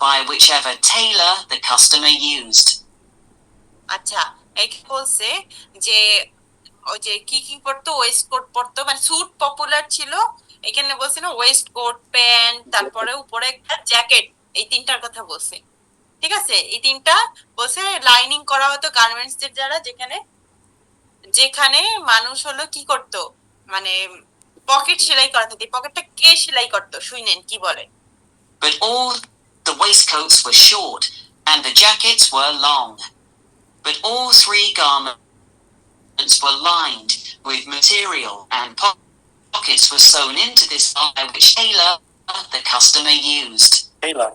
by whichever tailor the customer used. আচ্ছা, একে বলছে যে ওই যে কি কি পরতো, West coat পরতো, মানে স্যুট পপুলার ছিল। এখানে বলছে না ওয়েস্ট কোট, প্যান্ট, তারপরে উপরে একটা জ্যাকেট, এই 3টার কথা বলছে, ঠিক আছে, এই তিনটা বলছে লাইনিং করা হতো গার্মেন্টস এর দ্বারা, যেখানে যেখানে মানুষ হলো কি করতো, মানে পকেট সেলাই করা থাকতো। পকেটটা কে সেলাই করতো শুনেন কি বলে। But all the waistcoats were short and the jackets were long. But all three garments were lined with material and pockets were sewn into this eye which tailor the customer used. Taylor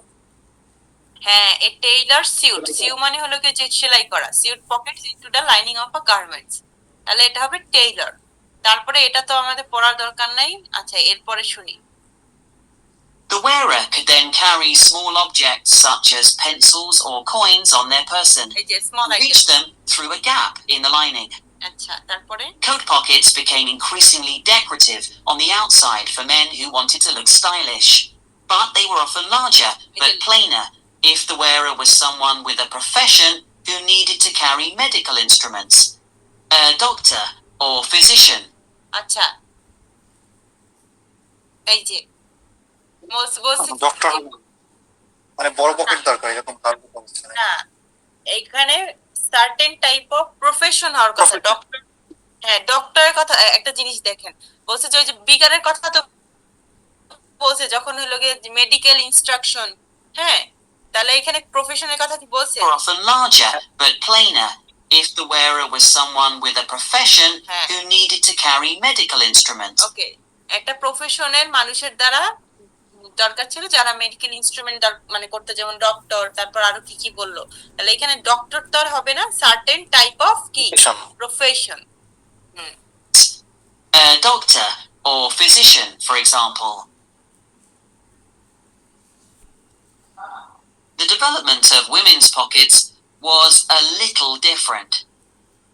হ্যাঁ, এ Taylor সিউট, see you মানে হলো কি যে সেলাই করা, sewed pockets into the lining of a garments, তাহলে এটা হবে টেইলর। তারপরে এটা তো আমাদের পড়ার দরকার নাই, আচ্ছা এরপরে শুনি। The wearer could then carry small objects such as pencils or coins on their person, এই যে small reach item, them through a gap in the lining. আচ্ছা তারপরে Coat pockets became increasingly decorative on the outside for men who wanted to look stylish, but they were often larger but plainer if the wearer was someone with a profession who needed to carry medical instruments, a doctor or physician. আচ্ছা এই যে বলছি doctor মানে বড় pocket দরকার এরকম কার কথা বলছে না না, এখানে সার্টেন টাইপ অফ প্রফেশন হওয়ার কথা। Profession. ডক্টর, হ্যাঁ ডক্টরের কথা, একটা জিনিস দেখেন বলছে যে ওই যে বিগারের কথা তো বলছে যখন হলো গিয়ে মেডিকেল ইনস্ট্রাকশন, হ্যাঁ তাহলে এখানে প্রফেশনের কথা কি বলছে। Were often larger but plainer if the wearer was someone with a profession who needed to carry medical instruments. ওকে, একটা প্রফেশনের মানুষের দ্বারা দরকার ছিল যারা মেডিকেল ইনস্ট্রুমেন্ট মানে করতে, যেমন ডক্টর, তারপর আরো কি কি বললো, তাহলে এখানে ডক্টর তো আর হবে না, সার্টেন টাইপ অফ কি Profession. Profession. A doctor or physician, for example. The development of women's pockets was a little different.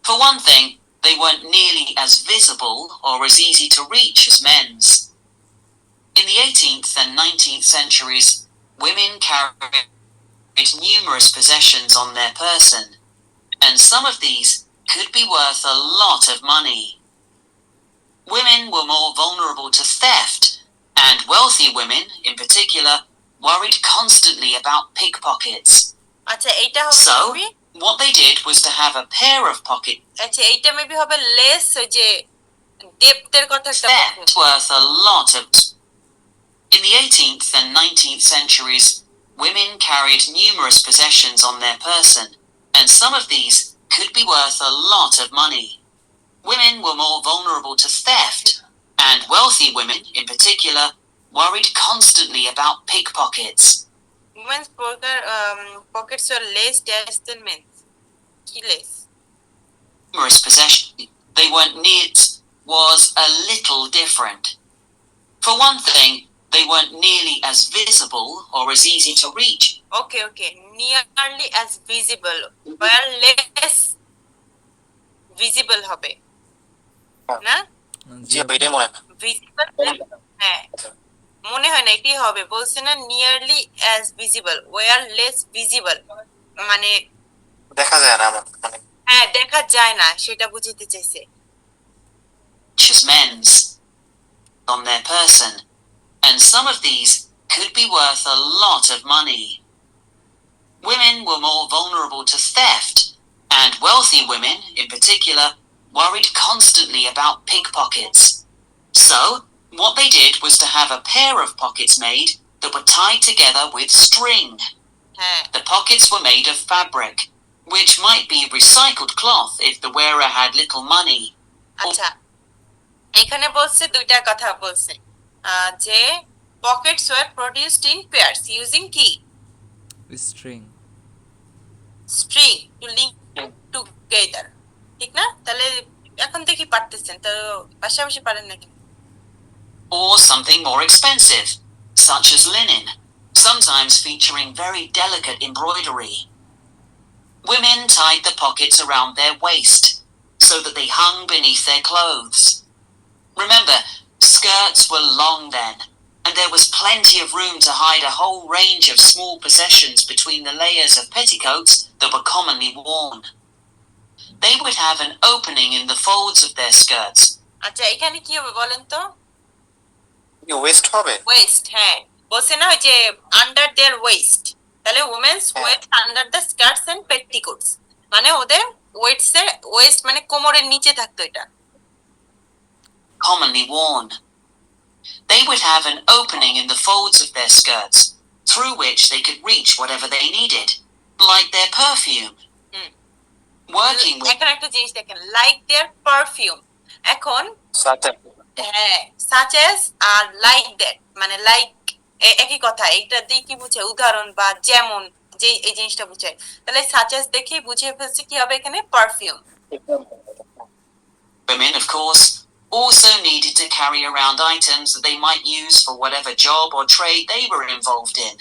For one thing, they weren't nearly as visible or as easy to reach as men's. In the 18th and 19th centuries, women carried numerous possessions on their person, and some of these could be worth a lot of money. Women were more vulnerable to theft, and wealthy women, in particular, worried constantly about pickpockets. আচ্ছা এইটা হবে So, maybe, what they did was to have a pair of pocket আচ্ছা এইটা maybe হবে less, ওই যে ডেপথের কথা একটা বলবো। theft worth a lot of. In the 18th and 19th centuries, women carried numerous possessions on their person, and some of these could be worth a lot of money. Women were more vulnerable to theft, and wealthy women, in particular, worried constantly about pickpockets. Women's pockets are less dash than men's. কি less? Numerous possessions they weren't near was a little different. For one thing, they weren't nearly as visible or as easy to reach. Okay, okay. Nearly as visible, where less visible হবে না? জি এটাই মনে হয় Visible, হ্যাঁ মনে হয় না এটাই হবে, বলছে না nearly as visible, were less visible, মানে দেখা যায় না আমার মানে হ্যাঁ দেখা যায় না, সেটা বুঝাতে চাইছে। As men's on their person, and some of these could be worth a lot of money. Women were more vulnerable to theft, and wealthy women, in particular, worried constantly about pickpockets. So, what they did was to have a pair of pockets made that were tied together with string. হ্যাঁ The pockets were made of fabric, which might be recycled cloth if the wearer had little money. আচ্ছা এখানে বলছে দুইটা কথা বলছে, যে pockets were produced in pairs using কি string string to link together, ঠিক না? তাহলে এখন দেখি পারতেছেন তো, পাশাপাশি পারেন নাকি? Or something more expensive, such as linen, sometimes featuring very delicate embroidery. Women tied the pockets around their waist so that they hung beneath their clothes. Remember, skirts were long then, and there was plenty of room to hide a whole range of small possessions between the layers of petticoats that were commonly worn. They would have an opening in the folds of their skirts. আচ্ছা এখানে কি হবে বলেন তো? West হবে West, হ্যাঁ বলছে না ওই যে আন্ডার দেয়ার ওয়েস্ট, তাহলে ওমেন্স হ্যাঁ। Waist under the skirts and petticoats, মানে ওদের ওয়েস্ট মানে কোমরের নিচে থাকতো এটা। commonly worn. They would have an opening in the folds of their skirts, through which they could reach whatever they needed, like their perfume. Hmm. Working with এখন একটা জিনিস দেখেন, লাইক দেয়ার পারফিউম। এখন সাথে হ্যাঁ, সাচ এস আর like that, মানে like একই কথা, এইটা দিয়ে কি বুঝে, উদাহরণ বা যেমন, যে এই জিনিসটা বুঝায়। তাহলে সাচ এস দেখেই বুঝিয়ে ফেলছে কি হবে এখানে, perfume. women, of course, also needed to carry around items that they might use for whatever job or trade they were involved in.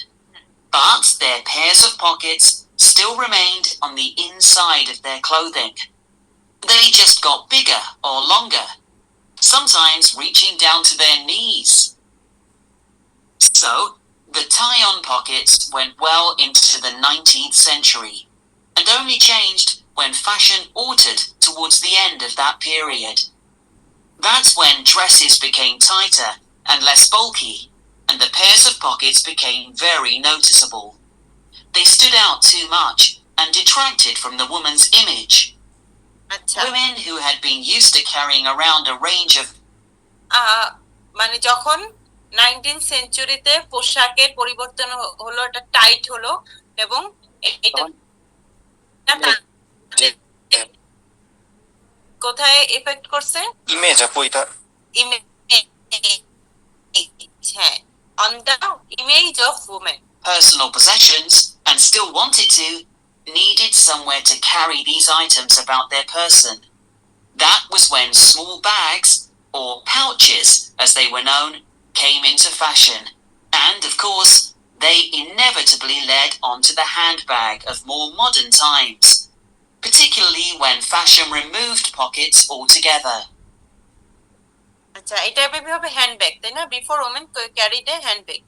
But their pairs of pockets still remained on the inside of their clothing. They just got bigger or longer, sometimes reaching down to their knees. So, the tie-on pockets went well into the 19th century, and only changed when fashion altered towards the end of that period. That's when dresses became tighter and less bulky, and the pairs of pockets became very noticeable. They stood out too much and detracted from the woman's image. আচ্ছা, Women who had been used to carrying around a range of মানে যখন 19th সেঞ্চুরিতে পোশাকের পরিবর্তন হলো, এটা tight হলো, এবং এটা কোথায় এফেক্ট করছে? ইমেজ আপু এটা ইমেজ, হ্যাঁ, on the image of women. personal possessions and still wanted to, needed somewhere to carry these items about their person. That was when small bags, or pouches as they were known, came into fashion. And of course, they inevitably led onto the handbag of more modern times, particularly when fashion removed pockets altogether. আচ্ছা, এটা এভাবে হবে handbag, তাই না? Before women carried এ handbag.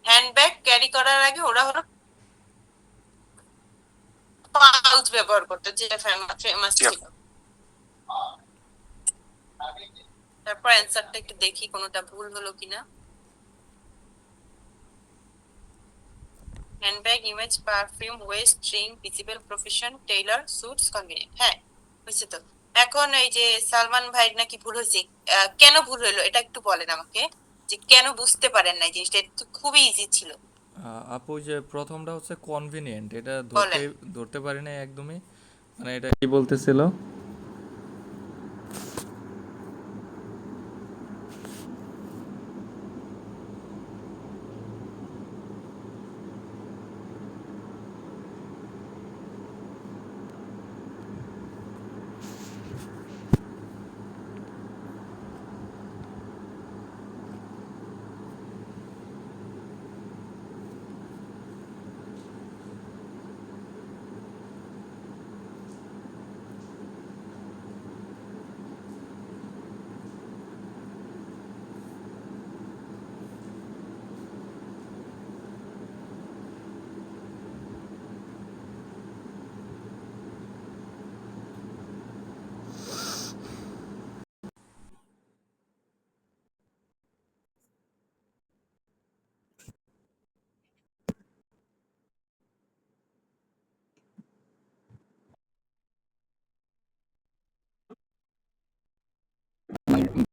Handbag carry করার আগে ওরা হলো পাউচ ব্যবহার করতো, যেটা ফেমাস জি ছিল। তারপর অ্যান্সারটা একটু দেখি কোনোটা ভুল হলো কিনা। Handbag, image, perfume, West, ring, visible, profession, Taylor, suits, convenient. হ্যাঁ, হয়েছে তো। এখন এই যে সালমান ভাইয়ের নাকি ভুল হয়েছে, কেন ভুল হলো এটা একটু বলেন আমাকে, যে কেন বুঝতে পারেন না এই জিনিসটা, এটা তো খুবই ইজি ছিল। আপু যে প্রথমটা হচ্ছে কনভিনিয়েন্ট, এটা বলেন। ধরতে পারি না একদমই, মানে এটা কি বলতেছিল?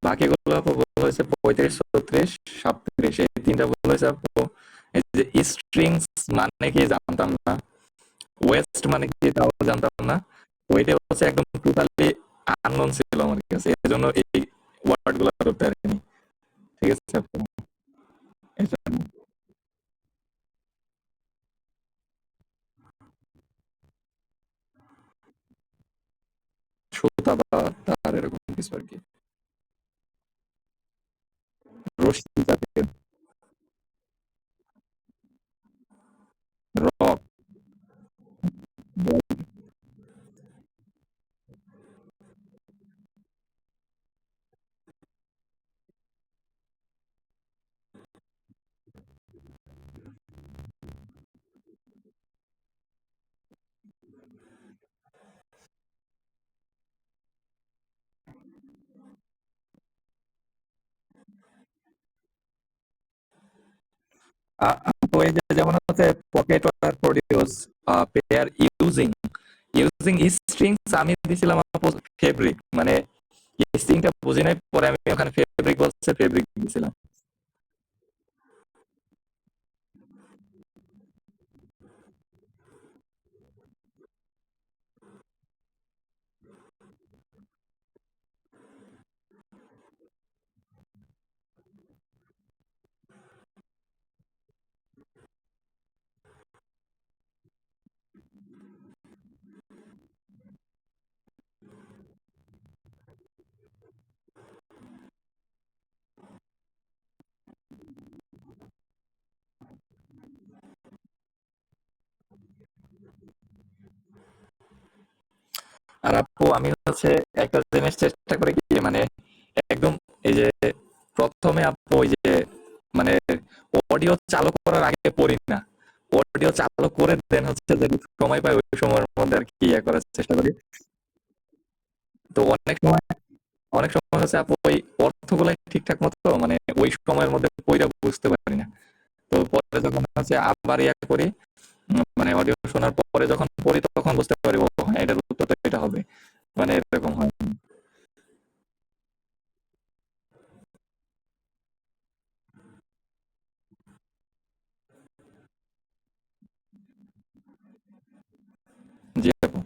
বাকিগুলো আপু বলা হয়েছে 35, 36, 37, এই তিনটা বলা হয়েছে আপু। এই যে স্ট্রিংস মানে কি জানতাম না, ওয়েস্ট মানে কি তাও জানতাম না, ওইটা হচ্ছে একদম টোটালি আননোন ছিল আমার কাছে, এই জন্য এই ওয়ার্ড গুলো ধরতে পারিনি। ঠিক আছে আপু, এটা সুতা বা তার এরকম কিছু আর কি, রশ্মি জাতীয়, রক, তো এই যে যেমন হচ্ছে পকেট আর প্রডিউস পেয়ার ইউজিং স্ট্রিংস আমি দিছিলাম ফেব্রিক, মানে স্ট্রিংটা বুঝি নাই, পরে আমি ওখানে ফেব্রিক বলছে ফেব্রিক দিছিলাম। আর আপু আমি হচ্ছে একটা জিনিস চেষ্টা করে কি, মানে একদম এই যে প্রথমে আপু ওই যে মানে অডিও চালু করার আগে পড়ি না, অডিও চালু করে দেন হচ্ছে যদি সময় পাই ওই সময়ের মধ্যে আর কি ইয়ে করার চেষ্টা করি। তো অনেক সময় হচ্ছে আপু ওই অর্থগুলাই ঠিকঠাক মতো মানে ওই সময়ের মধ্যে পড়া বুঝতে পারি না। তো পরে যখন হচ্ছে আবার ইয়া করি, মানে অডিও শোনার পরে যখন পড়ি তখন বুঝতে পারি ও হ্যাঁ এটার উত্তর তো এটা হবে, মানে এরকম হয়। জি আপু।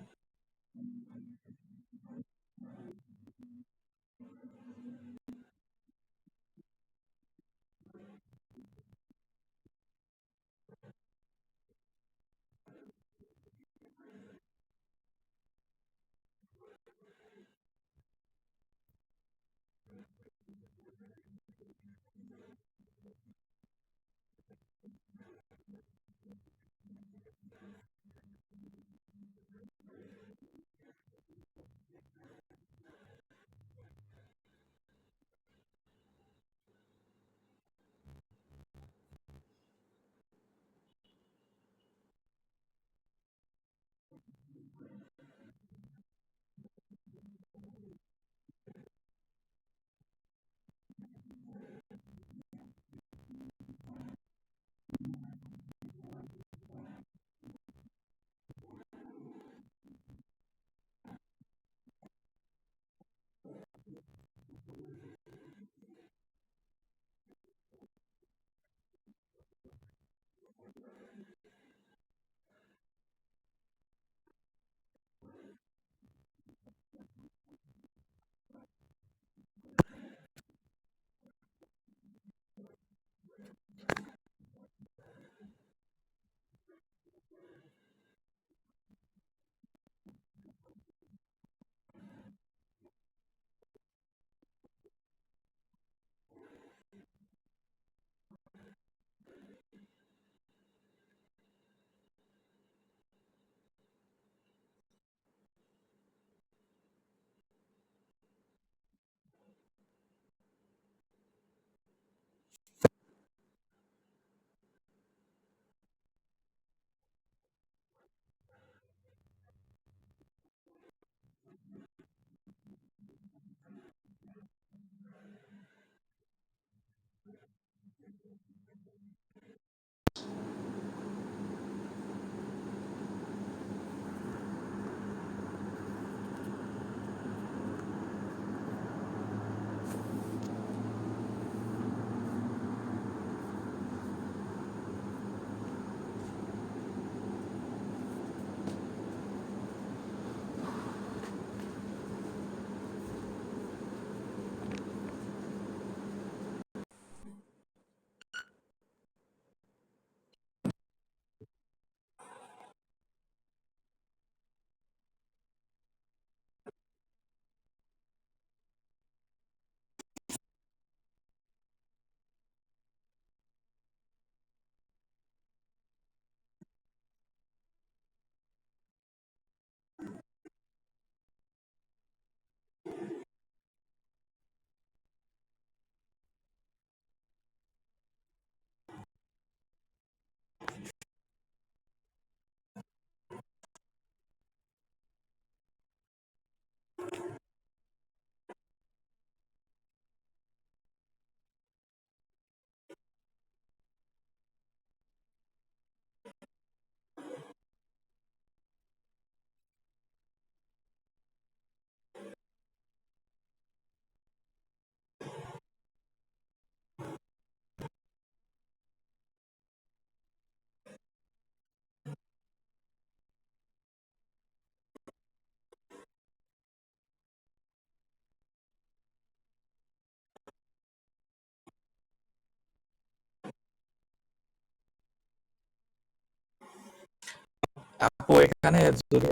আপু এখানে যদি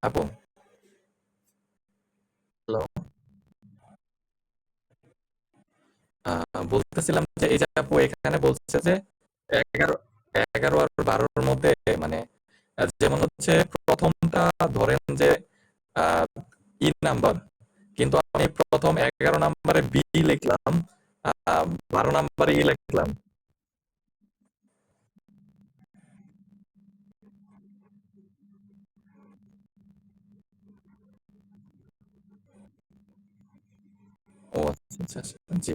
আপু হ্যালো বলতেছিলাম যে এই যে আপু এখানে বলছে যে 11 11 আর 12-র মধ্যে মানে যেমন হচ্ছে প্রথমটা ধরেন যে আহ, ই নাম্বার কিন্তু আমি প্রথম 11 নাম্বারে বি লিখলাম 12 নাম্বারে ই লিখলাম। ও আচ্ছা আচ্ছা আচ্ছা, জি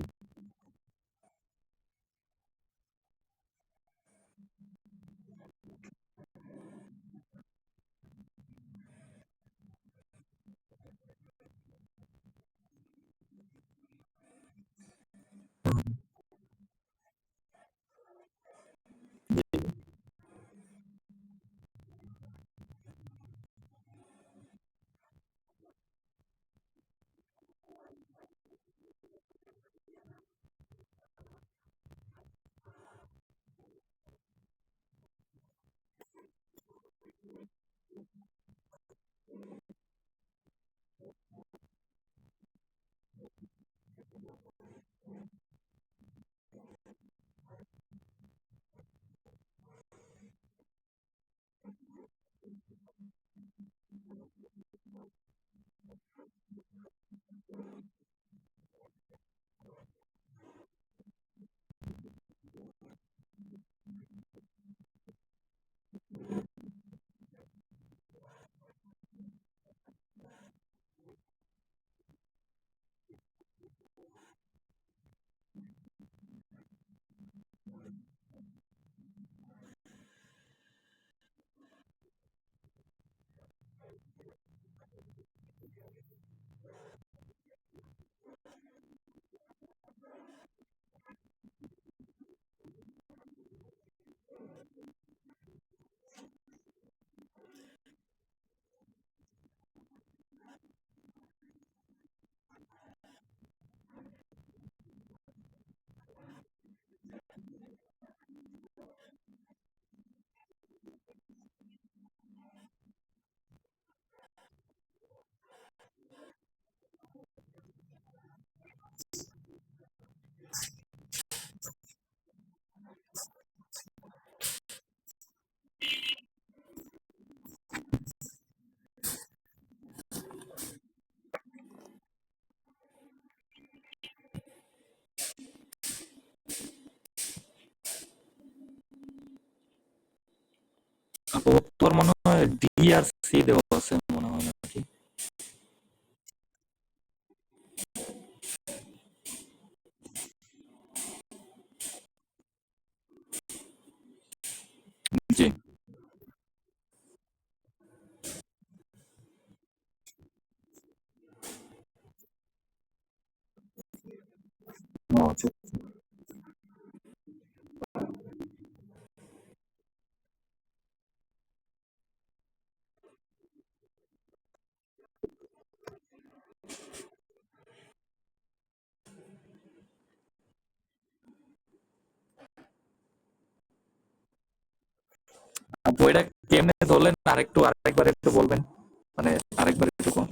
আপু তোর মনে হয় ডি আর সি দেওয়া আছে মনে হয় নাকি? জি ও আচ্ছা। আপু এটা কেমনে ধরলেন আরেকবার একটু বলবেন মানে আরেকবার একটু কোন।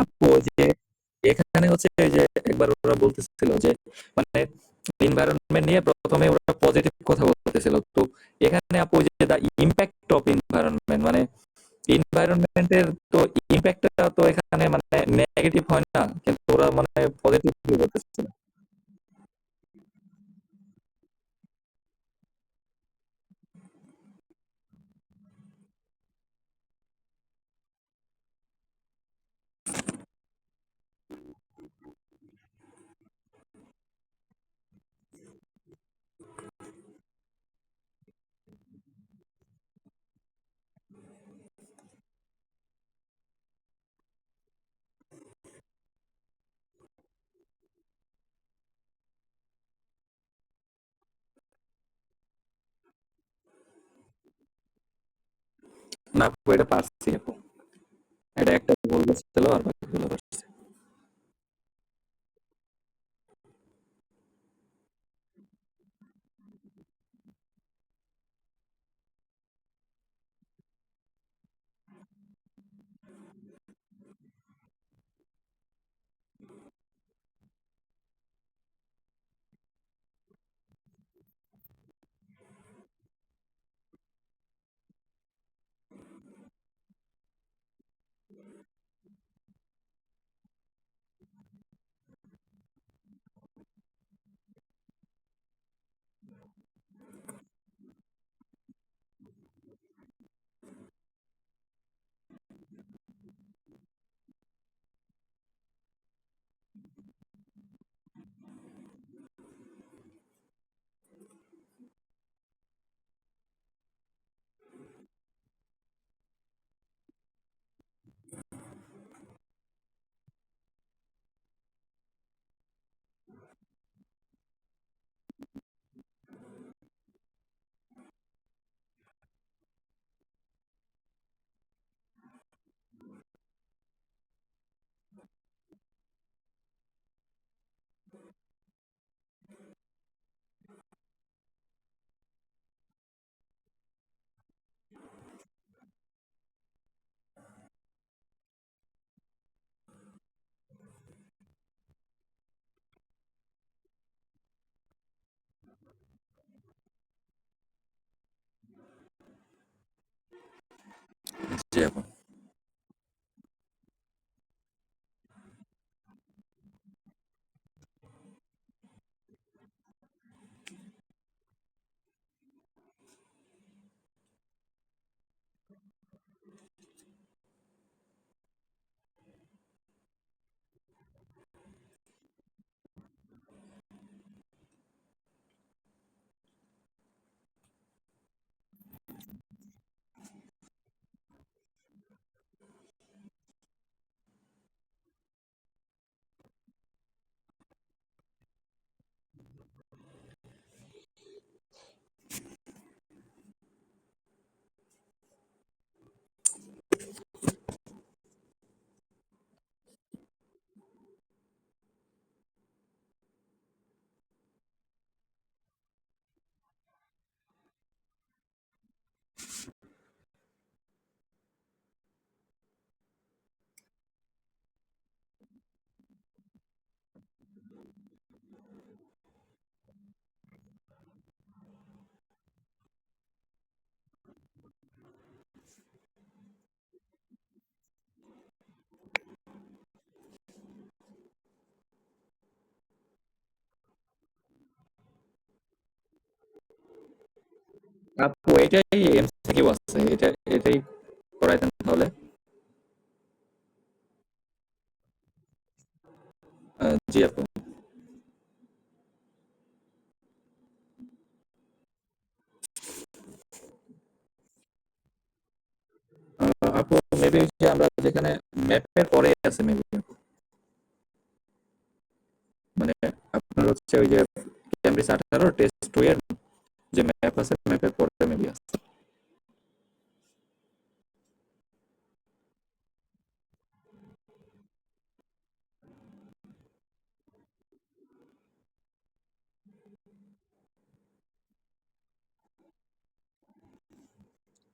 আপু ওই যে এখানে হচ্ছে এই যে একবার ওরা বলতেছিল যে মানে এনভায়রনমেন্ট নিয়ে প্রথমে ওরা পজিটিভ কথা বলতেছিল, তো এখানে আপু ওই যে দা ইম্প্যাক্ট অফ এনভায়রনমেন্ট মানে এনভায়রনমেন্টের তো ইম্প্যাক্টটা তো এখানে মানে নেগেটিভ হয় না, কিন্তু ওরা মানে পজিটিভলি বলতেছিল। না আপু এটা পারছি আপু, এটা একটা ভুল ছিল আর বাকিগুলো পারছি। জি আপু। আপু এটাই এমসিকিউ আছে, এটাই করাই দেন তাহলে। জি আপু। আপু মেবি যে আমরা যেখানে ম্যাপের পরে আছে মেবি, মানে আপনার হচ্ছে ওই যে ক্যামব্রিজ 18 টেস্ট 2 এর যে ম্যাপ আছে ম্যাপের পরে মেবি আছে।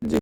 জি।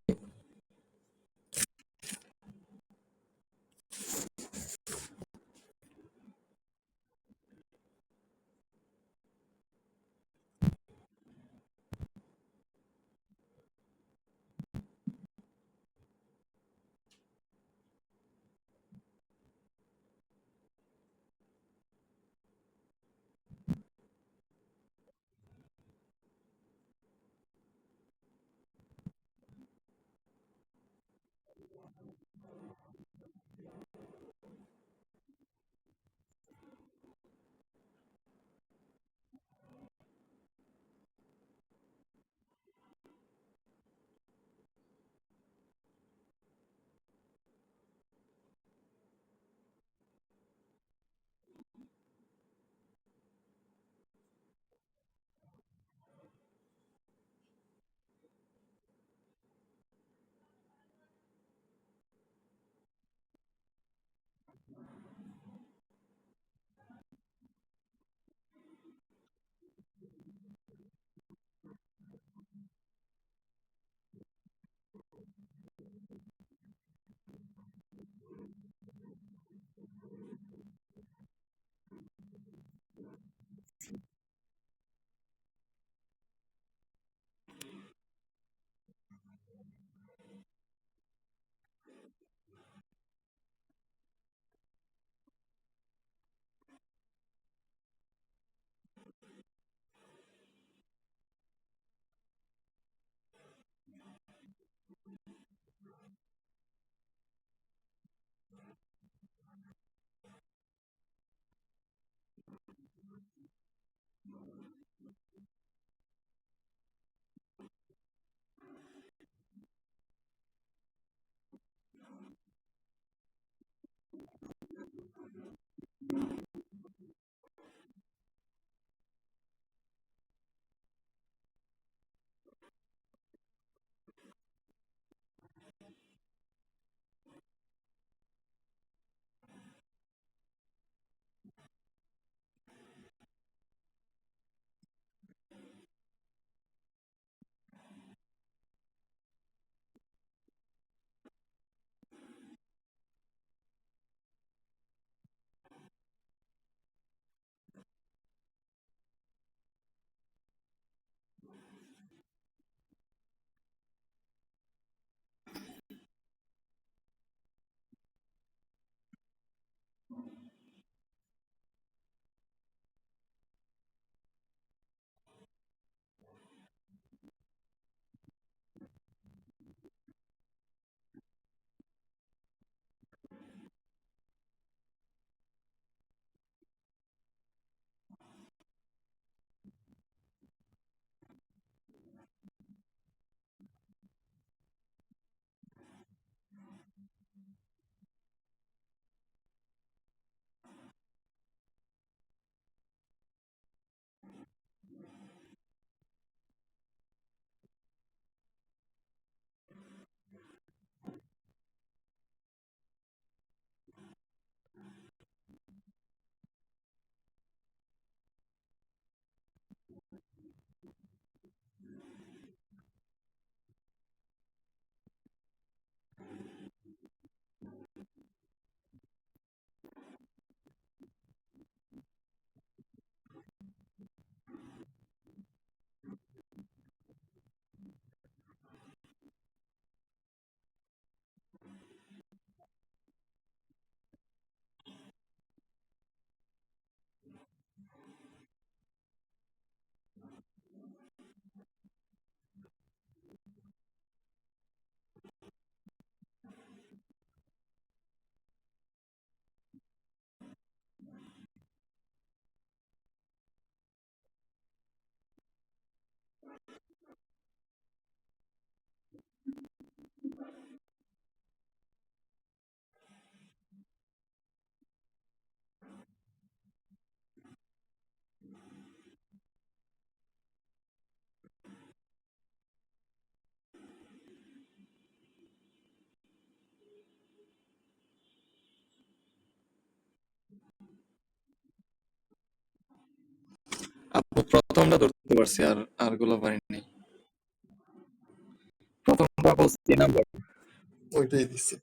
প্রথমটা ধরতে পারছি, আরগুলো পারিনি। প্রথমটা বলছি নাম্বার। ওইটাই দিচ্ছে।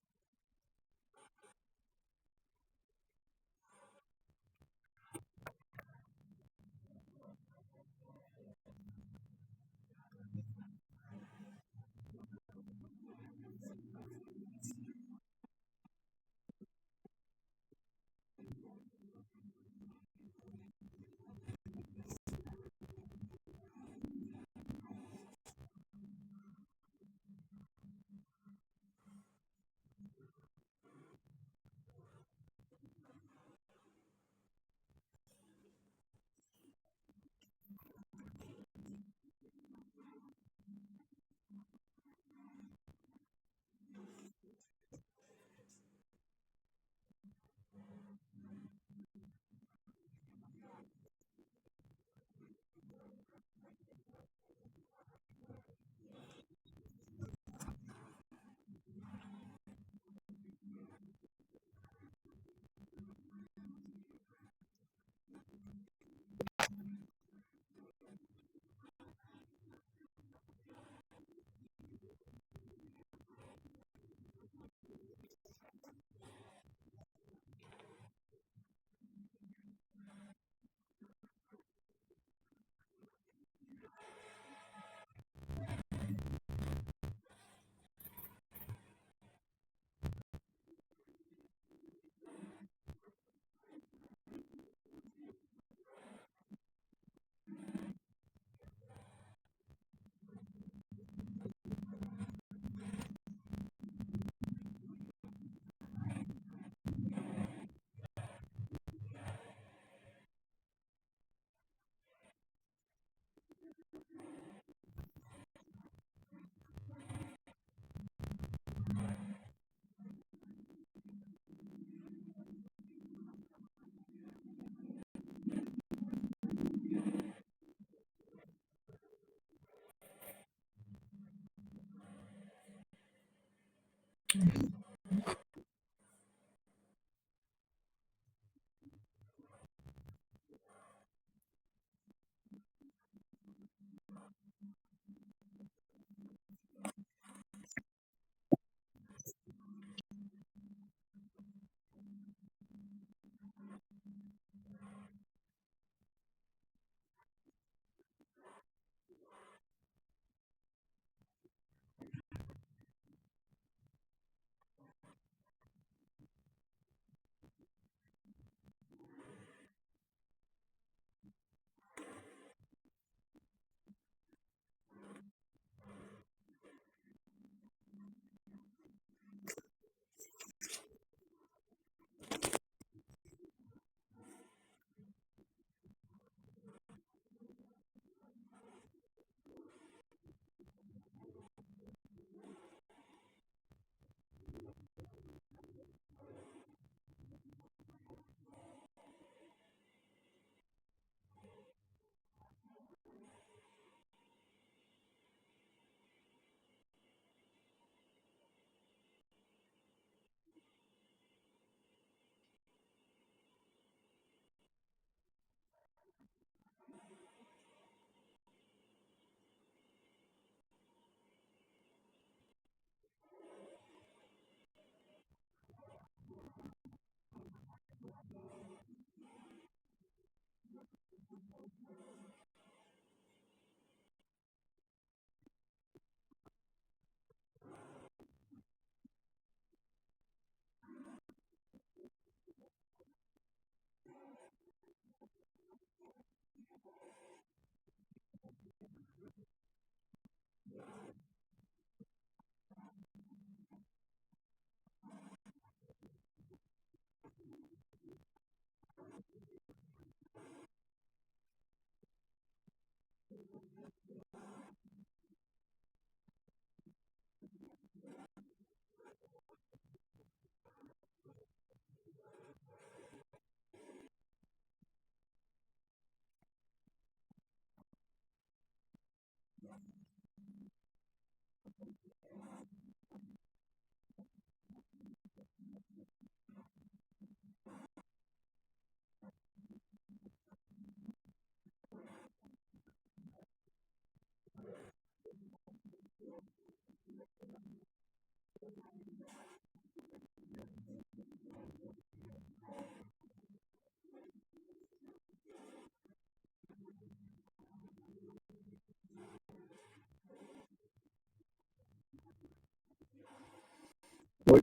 ওই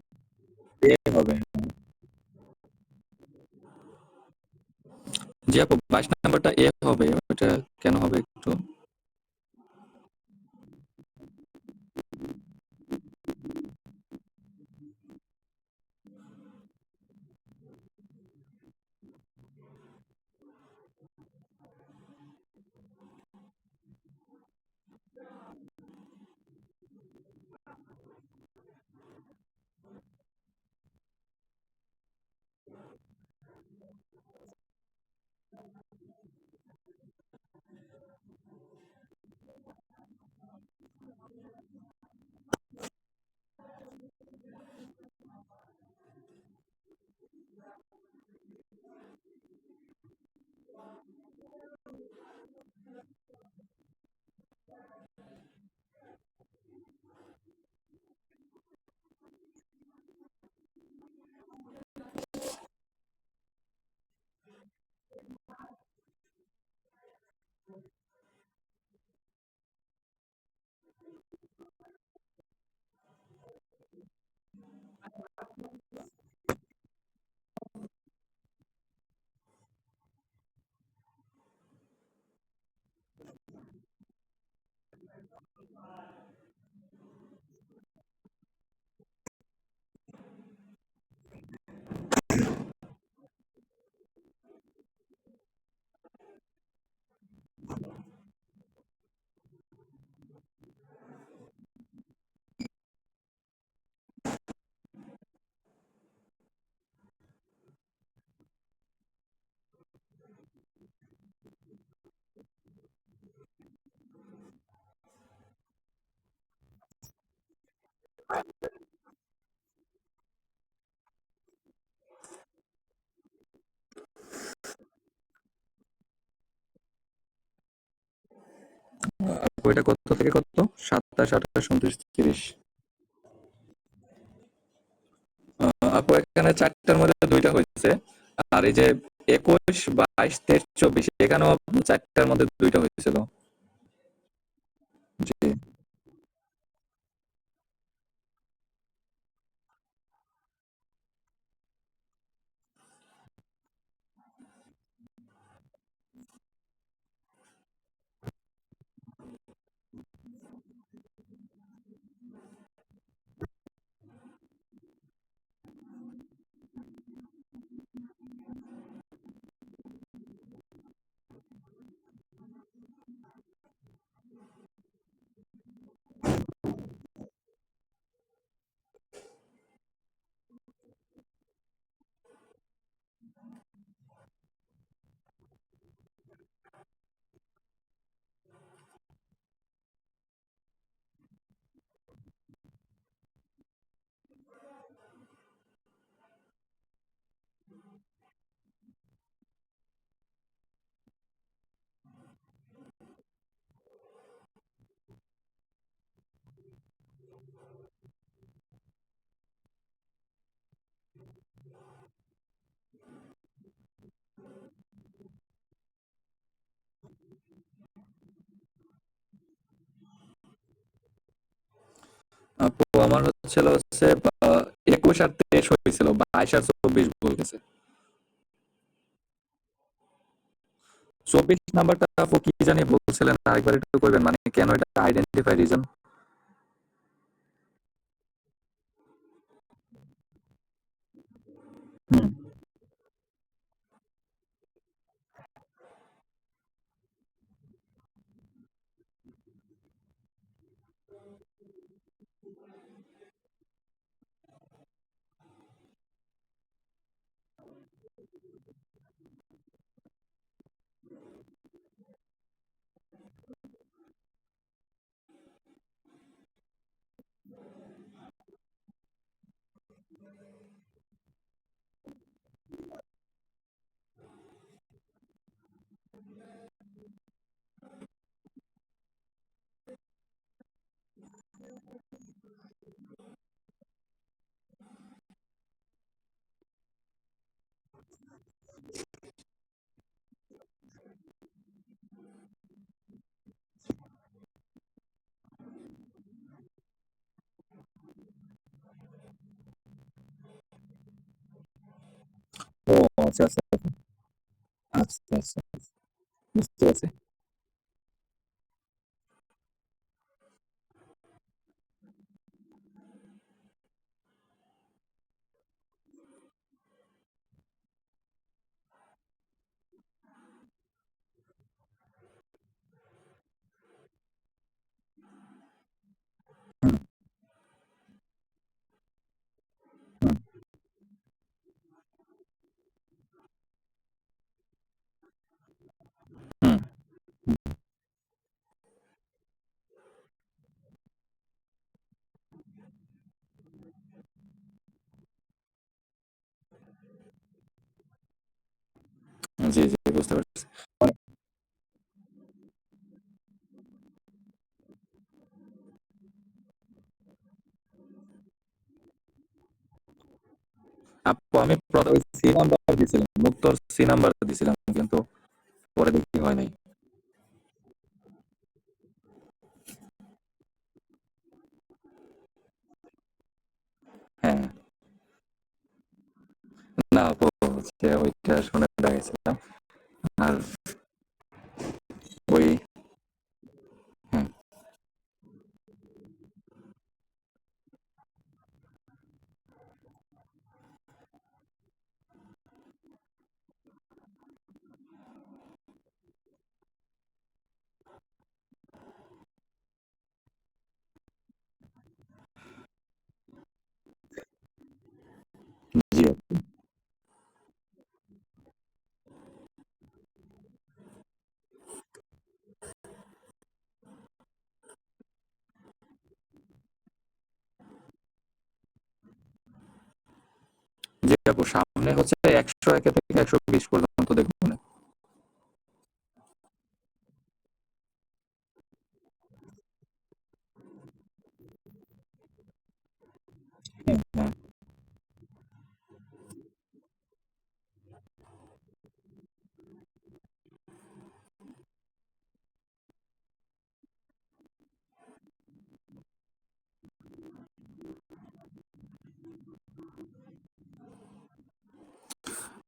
এ হবে। জি আপু, 22 নাম্বারটা এ হবে, ওটা কেন হবে একটু? আপু এটা কত থেকে কত? 27, 28, 29, 30। আপু এখানে 4টার মধ্যে 2টা হয়েছে। আর এই যে 21, 22, 23, 24 এখানেও 4টার মধ্যে 2টা হয়েছিল। জি। আপু আমার হচ্ছে 21 আর 23 হয়েছিল, 22 আর 24 ভুল গেছে। 24 নাম্বারটা আপু কি জানি বলছিলেন, আরেকবার একটু করবেন, মানে কেন এটা আইডেন্টিফাই রিজন? হুম। আচ্ছা আচ্ছা, বুঝতে পারছি। হুম, হুম, হুম, জি জি, বুঝতে পারছি। মানে আপু আমি ওই সি নাম্বার দিছিলাম, উত্তর সি নাম্বার দিছিলাম, কিন্তু পরে দেখি হয় নাই। হ্যাঁ, না আপু, হচ্ছে ওইটা শুনে দাঁড়িয়েছিলাম। আর ওই, হ্যাঁ, জি আপু। জি আপু, সামনে হচ্ছে 101 থেকে 120 পর্যন্ত দেখুন। হ্যাঁ হ্যাঁ,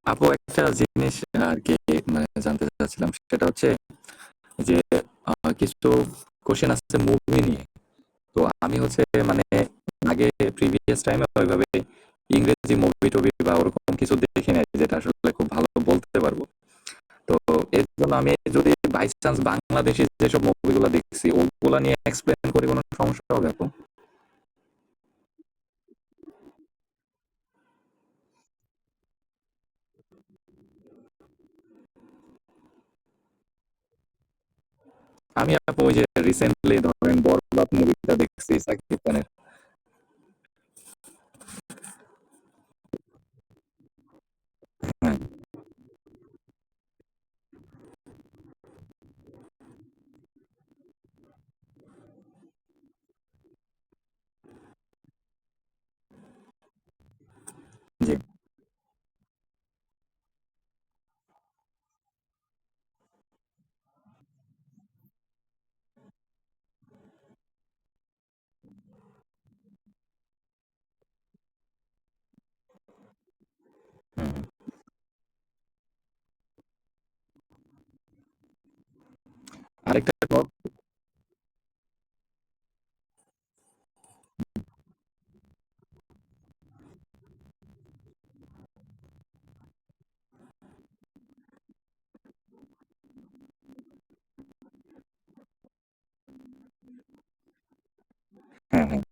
আপু একটা জিনিস আর কি, মানে জানতে চাচ্ছিলাম, সেটা হচ্ছে যে কিছু কোশ্চেন আছে মুভি নিয়ে। তো আমি হচ্ছে মানে আগে প্রিভিয়াস টাইমে ওইভাবে ইংরেজি মুভি টুভি বা ওরকম কিছু দেখি নাই যেটা আসলে খুব ভালো বলতে পারবো। তো এর জন্য আমি যদি বাই চান্স বাংলাদেশি যেসব মুভিগুলো দেখছি ওগুলা নিয়ে এক্সপ্লেন করি, কোনো সমস্যা হবে আপু? আমি আপু ওই যে রিসেন্টলি ধরেন বরবাদ মুভিটা দেখছি সাকিব খানের। হ্যাঁ, জি। হুম। আরেকটা হ্যাঁ হ্যাঁ,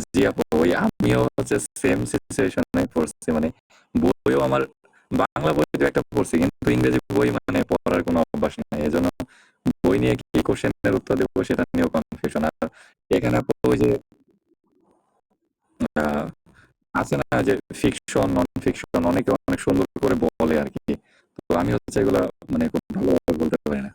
জি আপু, ওই আমিও হচ্ছে সেম সিচুয়েশনে পড়ছি। মানে বইও আমার বাংলা বই দু একটা পড়ছি, কিন্তু ইংরেজি বই মানে পড়ার কোনো অভ্যাস নাই। এজন্য বই নিয়ে কি কোশ্চেনের উত্তর দেবো সেটা নিয়েও কনফিউশন। আর এখানে আপু ওই যে আছে না যে ফিকশন নন ফিকশন অনেকে অনেক সুন্দর করে বলে আর কি। তো আমি হচ্ছে এগুলা মানে খুব ভালোভাবে বলতে পারি না।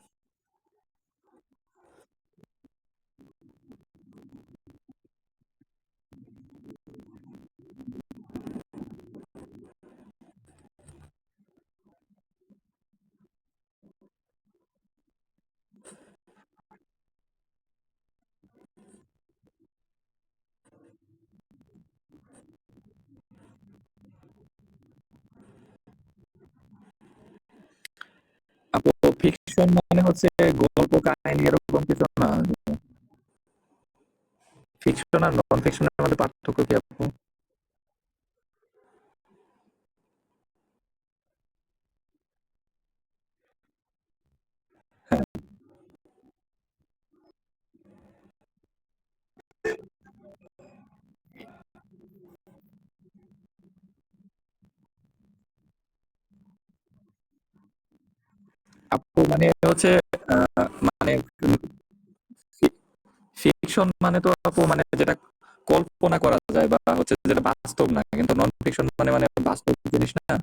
আপু ফিকশন মানে হচ্ছে গল্প কাহিনী এরকম কিছু না? ফিকশন আর নন ফিকশনের মধ্যে পার্থক্য কি আপু? হ্যাঁ, আপু মানে হচ্ছে মানে ফিকশন মানে তো আপু মানে যেটা কল্পনা করা যায় বা হচ্ছে যেটা বাস্তব না, কিন্তু নন ফিকশন মানে মানে বাস্তব জিনিস না।